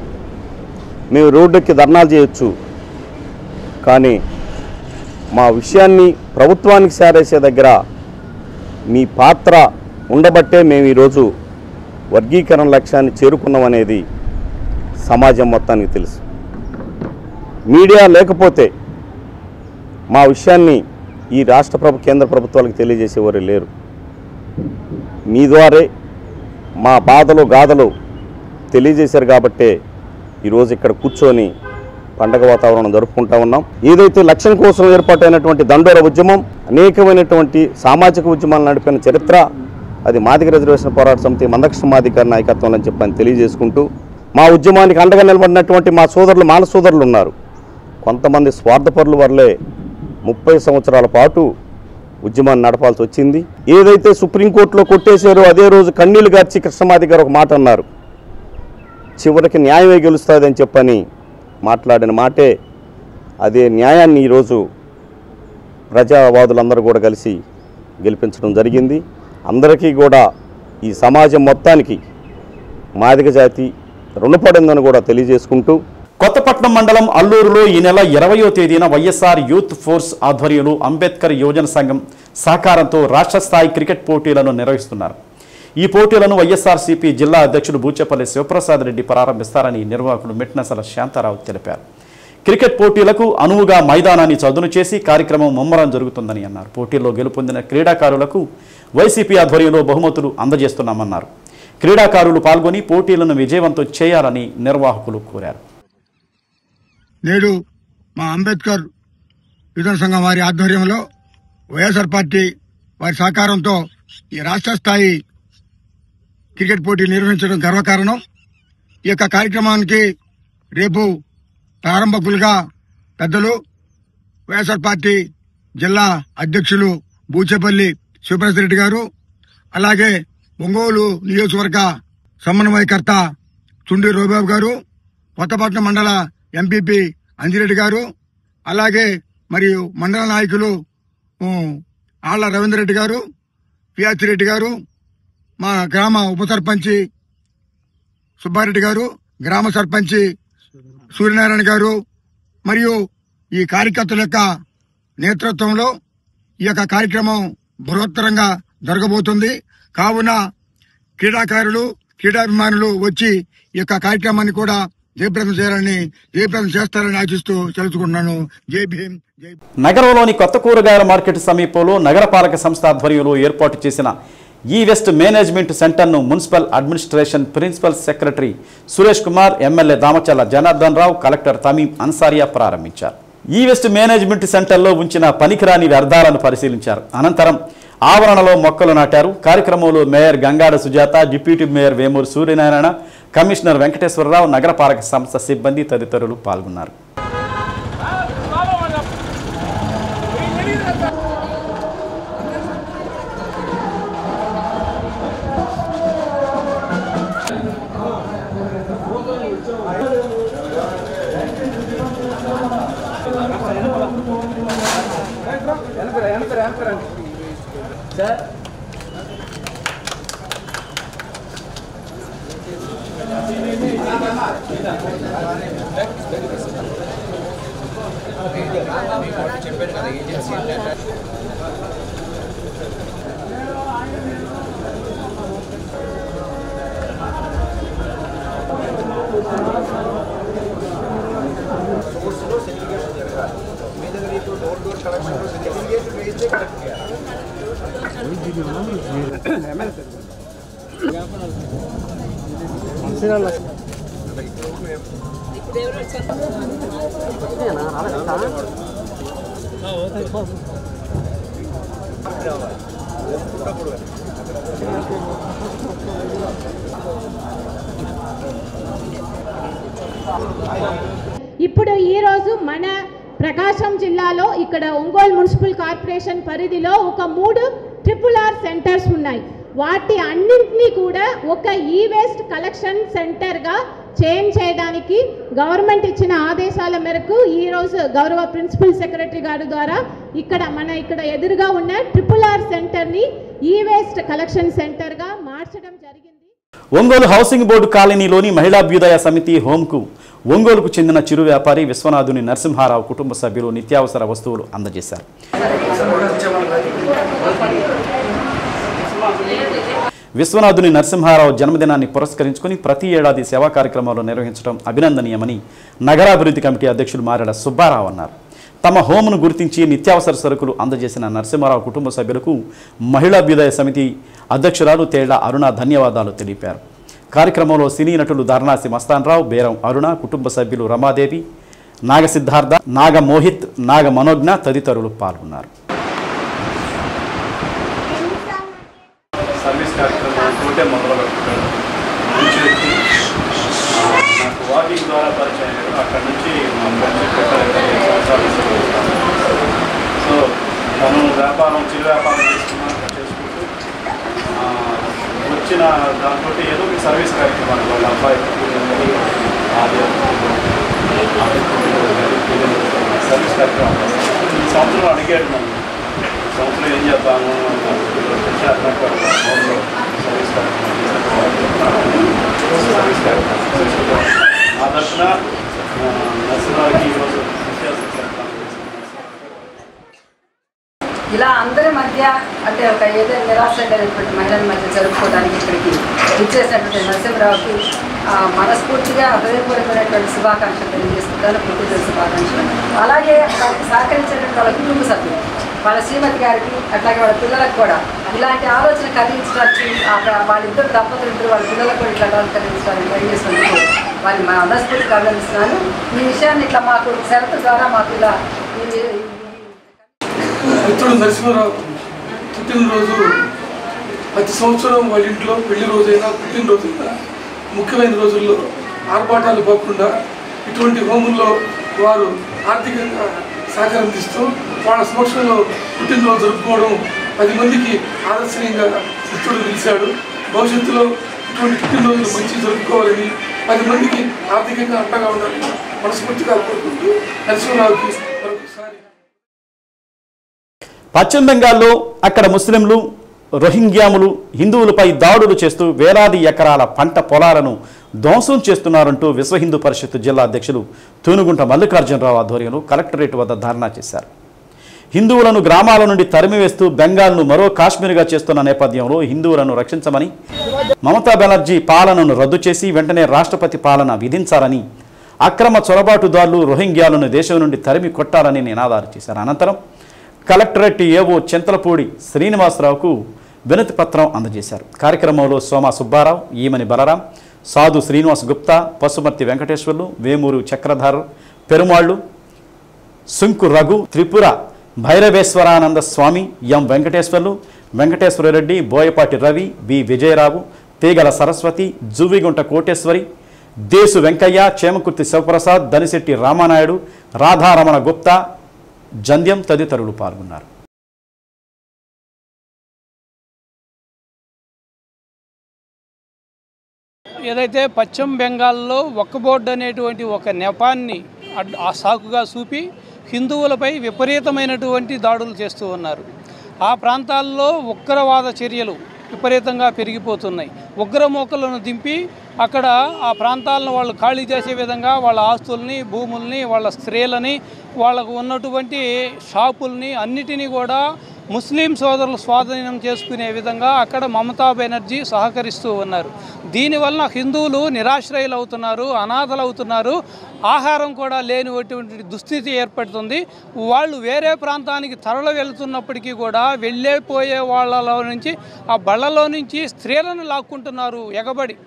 మేము రోడ్డెక్కి ధర్నాలు చేయొచ్చు, కానీ మా విషయాన్ని ప్రభుత్వానికి చేరేసే దగ్గర మీ పాత్ర ఉండబట్టే మేము ఈరోజు వర్గీకరణ లక్ష్యాన్ని చేరుకున్నామనేది సమాజం మొత్తానికి తెలుసు. మీడియా లేకపోతే మా విషయాన్ని ఈ రాష్ట్ర కేంద్ర ప్రభుత్వాలకు తెలియజేసేవారు లేరు. మీ ద్వారే మా బాధలు గాథలు తెలియజేశారు కాబట్టే ఈరోజు ఇక్కడ కూర్చొని పండగ వాతావరణం జరుపుకుంటా ఉన్నాం. ఏదైతే లక్ష్యం కోసం ఏర్పాటైనటువంటి దండోర ఉద్యమం అనేకమైనటువంటి సామాజిక ఉద్యమాలు నడిపిన చరిత్ర అది మాదిగ రిజర్వేషన్ పోరాట సమితి మందకృష్ణ మాదిగ గారి నాయకత్వంలో అని చెప్పని తెలియజేసుకుంటూ మా ఉద్యమానికి అండగా నిలబడినటువంటి మా సోదరులు మాన సోదరులు ఉన్నారు. కొంతమంది స్వార్థపరుల వల్లే 30 సంవత్సరాల పాటు ఉద్యమాన్ని నడపాల్సి వచ్చింది. ఏదైతే సుప్రీంకోర్టులో కొట్టేశారో అదే రోజు కన్నీళ్లు గార్చి కృష్ణమాది గారు ఒక మాట అన్నారు, చివరికి న్యాయమే గెలుస్తుందని చెప్పని మాట్లాడిన మాటే అదే న్యాయాన్ని ఈరోజు ప్రజావాదులందరూ కూడా కలిసి గెలిపించడం జరిగింది. అందరికీ కూడా ఈ సమాజం మొత్తానికి మాదిగ జాతి రుణపడిందని కూడా తెలియజేసుకుంటూ కొత్తపట్నం మండలం అల్లూరులో ఈ నెల 20వ తేదీన వైఎస్ఆర్ యూత్ ఫోర్స్ ఆధ్వర్యంలో అంబేద్కర్ యువజన సంఘం సహకారంతో రాష్ట్ర స్థాయి క్రికెట్ పోటీలను నిర్వహిస్తున్నారు. ఈ పోటీలను వైఎస్ఆర్సీపీ జిల్లా అధ్యక్షుడు బూచేపల్లి శివప్రసాద్ రెడ్డి ప్రారంభిస్తారని నిర్వాహకుడు మెట్నసల శాంతారావు తెలిపారు. క్రికెట్ పోటీలకు అనువుగా మైదానాన్ని చదును చేసి కార్యక్రమం ముమ్మరం జరుగుతుందని అన్నారు. పోటీల్లో గెలుపొందిన క్రీడాకారులకు వైసీపీ ఆధ్వర్యంలో బహుమతులు అందజేస్తున్నామన్నారు. క్రీడాకారులు పాల్గొని పోటీలను విజయవంతం చేయాలని నిర్వాహకులు కోరారు. నేడు మా అంబేద్కర్ యువజన సంఘం వారి ఆధ్వర్యంలో వైఎస్ఆర్ పార్టీ వారి సహకారంతో ఈ రాష్ట్ర స్థాయి క్రికెట్ పోటీ నిర్వహించడం గర్వకారణం. ఈ యొక్క కార్యక్రమానికి రేపు ప్రారంభకులుగా పెద్దలు వైఎస్ఆర్ పార్టీ జిల్లా అధ్యక్షులు బూచేపల్లి శివప్రసాద్ రెడ్డి గారు, అలాగే ఒంగోలు నియోజకవర్గ సమన్వయకర్త చుండి రోబాబు గారు, కొత్తపట్నం మండల ఎంపీపీ అంజిరెడ్డి గారు, అలాగే మరియు మండల నాయకులు ఆళ్ల రవీందర్ రెడ్డి గారు, పియాచి రెడ్డి గారు, మా గ్రామ ఉప సర్పంచి సుబ్బారెడ్డి గారు, గ్రామ సర్పంచి సూర్యనారాయణ గారు మరియు ఈ కార్యకర్తల యొక్క నేతృత్వంలో ఈ యొక్క కార్యక్రమం బృహత్తరంగా జరగబోతుంది. కావున క్రీడాకారులు క్రీడాభిమానులు వచ్చి ఈ యొక్క కార్యక్రమాన్ని కూడా జయప్రదం చేస్తారని ఆశిస్తూ తెలుసుకుంటున్నాను. జై భీమ్. నగరంలోని కొత్త కూరగాయల మార్కెట్ సమీపంలో నగరపాలక సంస్థ ఆధ్వర్యంలో ఏర్పాటు చేసిన ఈ వెస్ట్ మేనేజ్మెంట్ సెంటర్ను municipal administration principal secretary Suresh Kumar, MLA Damacharla Janardhan Rao, collector Tameem Ansariya ప్రారంభించారు. ఈ వెస్ట్ మేనేజ్మెంట్ సెంటర్లో ఉంచిన పనికిరాని వ్యర్థాలను పరిశీలించారు. అనంతరం ఆవరణలో మొక్కలు నాటారు. కార్యక్రమంలో mayor Gangada Sujatha, deputy mayor Vemuru Suryanarayana, commissioner Venkateswararao, నగరపాలక సంస్థ సిబ్బంది తదితరులు పాల్గొన్నారు. ఇప్పుడు ఈరోజు మన ప్రకాశం జిల్లాలో ఇక్కడ ఒంగోలు మున్సిపల్ కార్పొరేషన్ పరిధిలో ఒక 3 RRR సెంటర్స్ ఉన్నాయి. వాటి అన్నింటినీ కూడా ఒక వేస్ట్ కలెక్షన్ సెంటర్గా చేంజ్ చేయడానికి గవర్నమెంట్ ఇచ్చిన ఆదేశాల మేరకు ఈరోజు గౌరవ ప్రిన్సిపల్ సెక్రటరీ గారి ద్వారా ఇక్కడ ఎదురుగా ఉన్న RRR సెంటర్ని వేస్ట్ కలెక్షన్ సెంటర్గా మార్చడం జరిగింది. ఒంగోలు హౌసింగ్ బోర్డు కాలనీలోని మహిళాభ్యుదయ సమితి హోంకు ఒంగోలుకు చెందిన చిరు వ్యాపారి విశ్వనాథుని నరసింహారావు కుటుంబ సభ్యులు నిత్యావసర వస్తువులు అందజేశారు. విశ్వనాథుని నరసింహారావు జన్మదినాన్ని పురస్కరించుకుని ప్రతి ఏడాది సేవా కార్యక్రమాలు నిర్వహించడం అభినందనీయమని నగరాభివృద్ధి కమిటీ అధ్యక్షులు మారెడ సుబ్బారావు అన్నారు. తమ హోమును గుర్తించి నిత్యావసర సరుకులు అందజేసిన నరసింహారావు కుటుంబ సభ్యులకు మహిళాభ్యుదయ సమితి అధ్యక్షురాలు తేళ్ల అరుణ ధన్యవాదాలు తెలిపారు. కార్యక్రమంలో సినీ నటులు ధర్నాసి మస్తాన్రావు, బేరం అరుణ, కుటుంబ సభ్యులు రమాదేవి, నాగ సిద్ధార్థ, నాగ మోహిత్, నాగ మనోజ్ఞ తదితరులు పాల్గొన్నారు. సర్వీస్ కార్యక్రమం మొదలుపెట్టాను. మంచి వ్యక్తి, నాకు వాకింగ్ ద్వారా పరిచయం. అక్కడ నుంచి సో తను వ్యాపారం చిరు వ్యాపారం చేసుకుంటూ వచ్చిన దాంతో ఏదో ఒక సర్వీస్ కార్యక్రమాలు వాళ్ళ అబ్బాయి సర్వీస్ కార్యక్రమం ఈ సంవత్సరం అడిగాడు నన్ను, ఈ సంవత్సరం ఏం చేద్దాము సర్వీస్ కార్యక్రమం ఆ దర్శన నరసింహారావుకి ఈరోజు ఇలా అందరి మధ్య అంటే ఒక ఏదైనా నిరాశైనటువంటి మహిళల మధ్య జరుపుకోవడానికి ఇక్కడికి ఇచ్చేసినటువంటి నరసింహరావుకి మనస్ఫూర్తిగా హృదయపూర్వకమైనటువంటి శుభాకాంక్షలు తెలియజేస్తుంటాను, పుట్టినరోజు శుభాకాంక్షలు. అలాగే వారికి సహకరించేటువంటి వాళ్ళ కుటుంబ సభ్యులు, వాళ్ళ శ్రీమతి గారికి, అట్లాగే వాళ్ళ పిల్లలకు కూడా ఇలాంటి ఆలోచన కలిగించడానికి వాళ్ళిద్దరు దంపతులు వాళ్ళ పిల్లలకు కూడా ఇట్లా కలిగించడానికి ట్రై చేసినందుకు వారిని మనస్ఫూర్తిగా అభినందిస్తున్నాను. ఈ విషయాన్ని ఇట్లా మాకు షరతు ద్వారా మాకు ఇలా మిత్రుడు నరసింహారావు పుట్టినరోజు ప్రతి సంవత్సరం వాళ్ళ ఇంట్లో పెళ్లి రోజైనా పుట్టినరోజైనా ముఖ్యమైన రోజుల్లో ఆర్భాటాలు పోకుండా ఇటువంటి హోముల్లో వారు ఆర్థికంగా సహకరిస్తూ వాళ్ళ సమక్షంలో పుట్టినరోజు జరుపుకోవడం 10 మందికి ఆదర్శనీయంగా మిత్రుడు నిలిచాడు. భవిష్యత్తులో ఇటువంటి పుట్టినరోజులు మంచి జరుపుకోవాలని 10 మందికి ఆర్థికంగా అండగా ఉండాలని మనస్ఫూర్తిగా కోరుకుంటూ నరసింహారావుకి మరొకసారి. పశ్చిమ బెంగాల్లో అక్కడ ముస్లింలు, రోహింగ్యాములు హిందువులపై దాడులు చేస్తూ వేలాది ఎకరాల పంట పొలాలను ధ్వంసం చేస్తున్నారంటూ విశ్వ హిందూ పరిషత్ జిల్లా అధ్యక్షులు తూనుగుంట మల్లికార్జునరావు ఆధ్వర్యంలో కలెక్టరేట్ వద్ద ధర్నా చేశారు. హిందువులను గ్రామాల నుండి తరిమివేస్తూ బెంగాల్ను మరో కాశ్మీర్గా చేస్తున్న నేపథ్యంలో హిందువులను రక్షించమని, మమతా బెనర్జీ పాలనను రద్దు చేసి వెంటనే రాష్ట్రపతి పాలన విధించాలని, అక్రమ చొరబాటుదారులు రోహింగ్యాలను దేశం నుండి తరిమి కొట్టాలని నినాదాలు చేశారు. అనంతరం కలెక్టరేట్ ఏవో చింతలపూడి శ్రీనివాసరావుకు వినతి పత్రం అందజేశారు. కార్యక్రమంలో సోమ సుబ్బారావు, ఈమని బలరాం, సాధు శ్రీనివాస్ గుప్తా, పశుమర్తి వెంకటేశ్వర్లు, వేమూరు చక్రధర్, పెరుమాళ్ళు, సుంకు రఘు, త్రిపుర భైరవేశ్వరానంద స్వామి, ఎం వెంకటేశ్వర్లు, వెంకటేశ్వరరెడ్డి, బోయపాటి రవి, బి విజయరావు, తీగల సరస్వతి, జువ్విగుంట కోటేశ్వరి, దేశు వెంకయ్య, చేమకుర్తి శివప్రసాద్, దనిశెట్టి రామానాయుడు, రాధారమణ గుప్తా, జంధ్యం తదితరులు పాల్గొన్నారు. ఏదైతే పశ్చిమ బెంగాల్లో వక్ఫ్ బోర్డు అనేటువంటి ఒక నెపాన్ని ఆ సాకుగా చూపి హిందువులపై విపరీతమైనటువంటి దాడులు చేస్తూ ఉన్నారు. ఆ ప్రాంతాల్లో ఉగ్రవాద చర్యలు విపరీతంగా పెరిగిపోతున్నాయి. ఉగ్రమూకలను దింపి అక్కడ ఆ ప్రాంతాలను వాళ్ళు ఖాళీ చేసే విధంగా వాళ్ళ ఆస్తుల్ని, భూముల్ని, వాళ్ళ స్త్రీలని, వాళ్ళకు ఉన్నటువంటి షాపుల్ని అన్నిటినీ కూడా ముస్లిం సోదరులు స్వాధీనం చేసుకునే విధంగా అక్కడ మమతా బెనర్జీ సహకరిస్తూ ఉన్నారు. దీనివల్ల హిందువులు నిరాశ్రయులు అవుతున్నారు, అనాథలు అవుతున్నారు, ఆహారం కూడా లేనిటువంటి దుస్థితి ఏర్పడుతుంది. వాళ్ళు వేరే ప్రాంతానికి తరలి వెళుతున్నప్పటికీ కూడా వెళ్ళిపోయే వాళ్ళలో నుంచి ఆ బళ్ళలో నుంచి స్త్రీలను లాక్కుంటున్నారు ఎగబడి.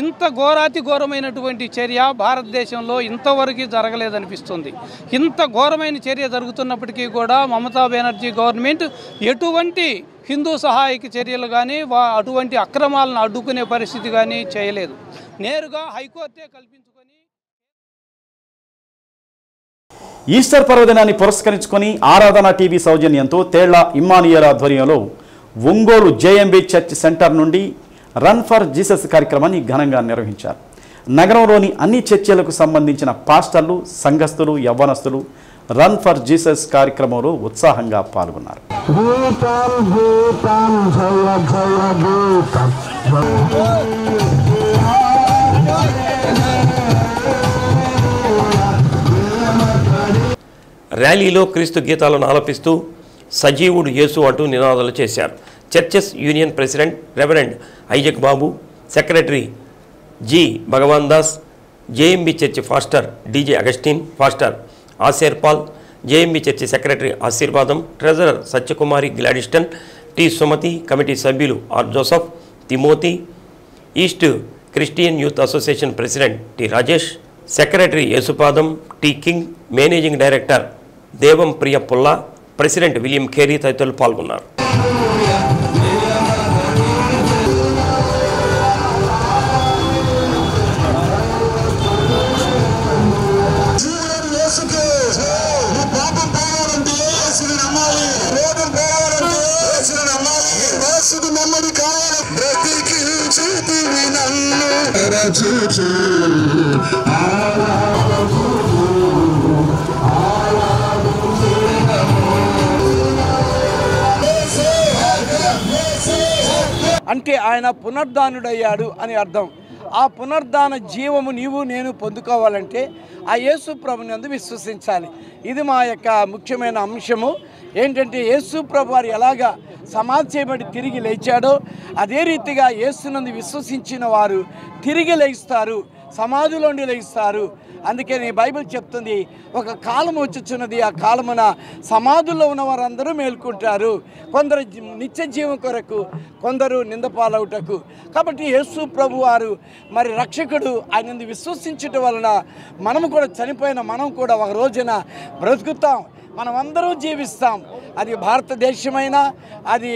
ఇంత ఘోరాతి ఘోరమైనటువంటి చర్య భారతదేశంలో ఇంతవరకు జరగలేదనిపిస్తుంది. ఇంత ఘోరమైన చర్య జరుగుతున్నప్పటికీ కూడా మమతా బెనర్జీ గవర్నమెంట్ ఎటువంటి హిందూ సహాయక చర్యలు కానీ అటువంటి అక్రమాలను అడ్డుకునే పరిస్థితి కానీ చేయలేదు. నేరుగా హైకోర్టే కల్పించుకొని ఈస్టర్ పర్వదినాన్ని పురస్కరించుకొని ఆరాధన టీవీ సౌజన్యంతో తేళ్ల ఇమ్మానియల్ ఆధ్వర్యంలో ఒంగోలు జేఎంబీ చర్చ్ సెంటర్ నుండి రన్ ఫర్ జీసస్ కార్యక్రమాన్ని ఘనంగా నిర్వహించారు. నగరంలోని అన్ని చర్చిలకు సంబంధించిన పాస్టర్లు, సంఘస్థులు, యవ్వనస్తులు రన్ ఫర్ జీసస్ కార్యక్రమంలో ఉత్సాహంగా పాల్గొన్నారు. ర్యాలీలో క్రీస్తు గీతాలను ఆలపిస్తూ సజీవుడు యేసు అంటూ నినాదాలు చేశారు. Churches union president reverend Isaac Babu, secretary G Bhagawan Das, JMB church pastor DJ Augustine, pastor Aser Paul, JMB church secretary Aseervadam, treasurer Satyakumari Gladstone, T Sumathi, committee సభ్యులు R Joseph, Timothy, East Christian Youth Association president T Rajesh, secretary Yesupadam, T King, managing director Devam Priya పుల్లా, president William Carey తదితరులు పాల్గొన్నారు. అంటే ఆయన పునరుద్ధానుడయ్యాడు అని అర్థం. ఆ పునరుద్ధాన జీవము నీవు నేను పొందుకోవాలంటే ఆ యేసు ప్రభునందు విశ్వసించాలి. ఇది మా యొక్క ముఖ్యమైన అంశము. ఏంటంటే యేసు ప్రభు వారు ఎలాగా సమాధి చేయబడి తిరిగి లేచాడో అదే రీతిగా యేసునందు విశ్వసించిన వారు తిరిగి లేస్తారు, సమాధిలోండి లేస్తారు. అందుకని బైబిల్ చెప్తుంది, ఒక కాలం వచ్చుచున్నది, ఆ కాలమున సమాధుల్లో ఉన్న వారందరూ మేల్కొంటారు. కొందరు నిత్య జీవం కొరకు, కొందరు నిందపాలవుటకు. కాబట్టి యేసు ప్రభు వారు మరి రక్షకుడు, ఆయన విశ్వసించటం వలన మనము కూడా చనిపోయిన మనం కూడా ఒక రోజున బ్రతుకుతాం, మనమందరూ జీవిస్తాం. అది భారతదేశమైనా, అది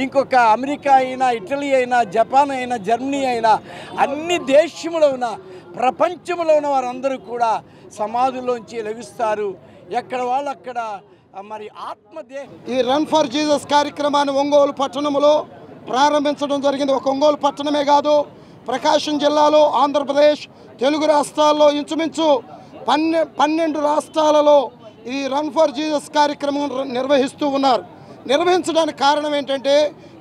ఇంకొక అమెరికా అయినా, ఇటలీ అయినా, జపాన్ అయినా, జర్మనీ అయినా, అన్ని దేశములో ఉన్న ప్రపంచంలో ఉన్న వారందరూ కూడా సమాధుల్లోంచి లభిస్తారు. ఎక్కడ వాళ్ళు అక్కడ మరి ఆత్మదే. ఈ రన్ ఫర్ జీసస్ కార్యక్రమాన్ని ఒంగోలు పట్టణంలో ప్రారంభించడం జరిగింది. ఒక ఒంగోలు పట్టణమే కాదు, ప్రకాశం జిల్లాలో, ఆంధ్రప్రదేశ్, తెలుగు రాష్ట్రాల్లో ఇంచుమించు 12 రాష్ట్రాలలో ఈ రన్ ఫర్ జీసస్ కార్యక్రమం నిర్వహిస్తూ ఉన్నారు. నిర్వహించడానికి కారణం ఏంటంటే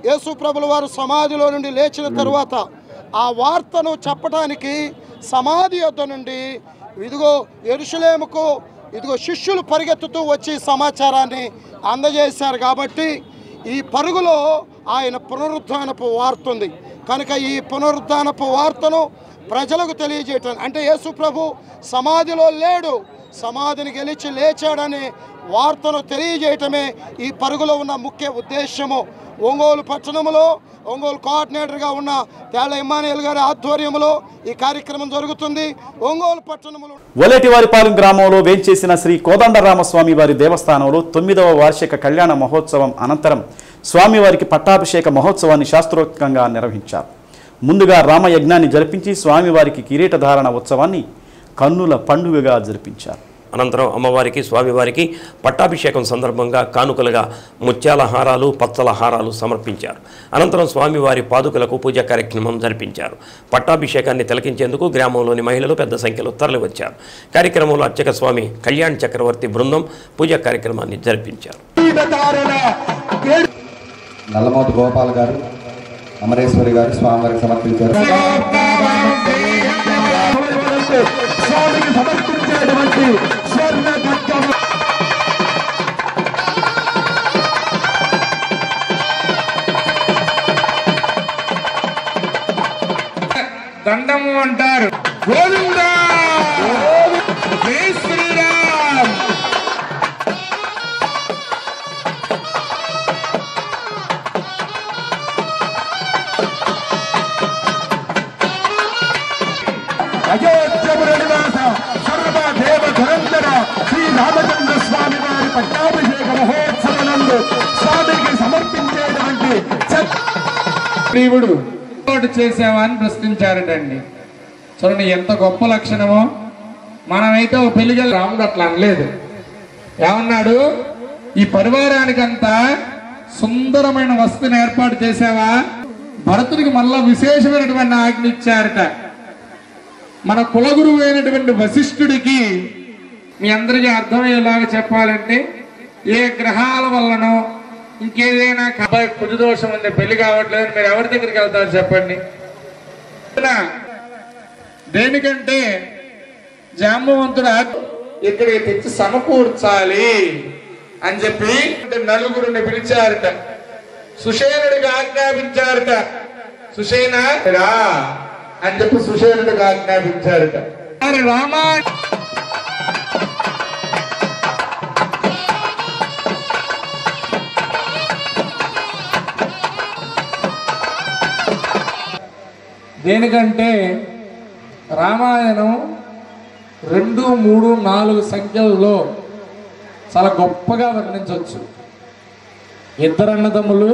యేసు ప్రభుల వారు సమాధిలో నుండి లేచిన తరువాత ఆ వార్తను చెప్పడానికి సమాధి యొద్ద నుండి ఇదిగో యెరూషలేముకు ఇదిగో శిష్యులు పరిగెత్తుతూ వచ్చి సమాచారాన్ని అందజేశారు. కాబట్టి ఈ పరుగులో ఆయన పునరుద్ధానపు వార్త ఉంది కనుక ఈ పునరుద్ధానపు వార్తను ప్రజలకు తెలియజేయటం అంటే యేసు ప్రభు సమాధిలో లేడు, సమాధిని గెలిచి లేచాడనే వార్తను తెలియజేయటమే ఈ పరుగులో ఉన్న ముఖ్య ఉద్దేశము. ఒంగోలు పట్టణంలో ఒంగోలు కోఆర్డినేటర్గా ఉన్న తేళ్ల ఇమ్మానియల్ గారి ఆధ్వర్యంలో ఈ కార్యక్రమం జరుగుతుంది. ఒంగోలు పట్టణంలో ఒలేటివారిపాలెం గ్రామంలో వేంచేసిన శ్రీ కోదండరామస్వామి వారి దేవస్థానంలో 9వ వార్షిక కళ్యాణ మహోత్సవం అనంతరం స్వామివారికి పట్టాభిషేక మహోత్సవాన్ని శాస్త్రోక్తంగా నిర్వహించారు. ముందుగా రామయజ్ఞాన్ని జరిపించి స్వామివారికి కిరీటధారణ ఉత్సవాన్ని కన్నుల పండుగగా జరిపించారు. అనంతరం అమ్మవారికి, స్వామివారికి పట్టాభిషేకం సందర్భంగా కానుకలుగా ముత్యాల హారాలు, పచ్చల హారాలు సమర్పించారు. అనంతరం స్వామివారి పాదుకలకు పూజా కార్యక్రమం జరిపించారు. పట్టాభిషేకాన్ని తిలకించేందుకు గ్రామంలోని మహిళలు పెద్ద సంఖ్యలో తరలివచ్చారు. కార్యక్రమంలో అర్చక స్వామి కళ్యాణ్ చక్రవర్తి బృందం పూజా కార్యక్రమాన్ని జరిపించారు. నల్లమోతు గోపాల్ గారు, అమరేశ్వరి గారు స్వామివారికి సమర్పించారు. స్వామికి సమర్పించేటువంటి స్వర్ణ దండము అంటారు. గోవిందా జై శ్రీరామ్. అయోధ్యపురనివాస సర్వదేవ ధురంధర శ్రీ రామచంద్ర స్వామి వారి పట్టాభిషేక మహోత్సవనందు స్వామికి సమర్పించేటువంటి దేవుడు చేసావా అని ప్రశ్నించారటండి. చూడండి ఎంత గొప్ప లక్షణమో. మనమైతే ఓ పెళ్లికి రాముడు అట్లా అనలేదు. ఏమన్నాడు? ఈ పరివారానికంతా సుందరమైన వస్తువుని ఏర్పాటు చేసావా? భరతుడికి మళ్ళా విశేషమైనటువంటి ఆజ్ఞ ఇచ్చారట. మన కులగురువు అయినటువంటి వశిష్ఠుడికి మీ అందరికీ అర్థమయ్యేలాగా చెప్పాలంటే, ఏ గ్రహాల వల్లనో ఇంకేదైనా అబ్బాయి కుజదోషం ఉంది, పెళ్లి కావట్లేదు, మీరు ఎవరి దగ్గరికి వెళ్తారు చెప్పండి? దేనికంటే జాంబవంతుడు ఇక్కడికి తెచ్చి సమకూర్చాలి అని చెప్పి నలుగురిని పిలిచారట. సుషేనుడికి ఆజ్ఞాపించారట. సుషేన రా అని చెప్పి సుషేనుడికి ఆజ్ఞాపించారట. రామా దేనికంటే రామాయణం 2, 3, 4 సంఖ్యల్లో చాలా గొప్పగా వర్ణించవచ్చు. 2 అన్నదమ్ములు,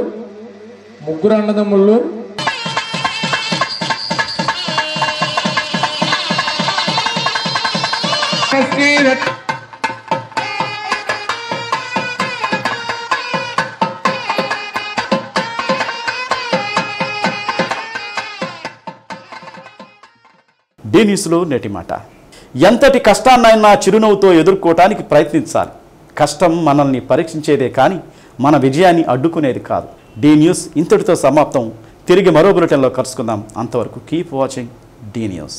3 అన్నదమ్ములు, డి న్యూస్లో నేటి మాట. ఎంతటి కష్టాన్నైనా చిరునవ్వుతో ఎదుర్కోవటానికి ప్రయత్నించాలి. కష్టం మనల్ని పరీక్షించేదే కానీ మన విజయాన్ని అడ్డుకునేది కాదు. డి న్యూస్ ఇంతటితో సమాప్తం. తిరిగి మరో బులెటిన్లో కలుసుకుందాం. అంతవరకు కీప్ వాచింగ్ డి న్యూస్.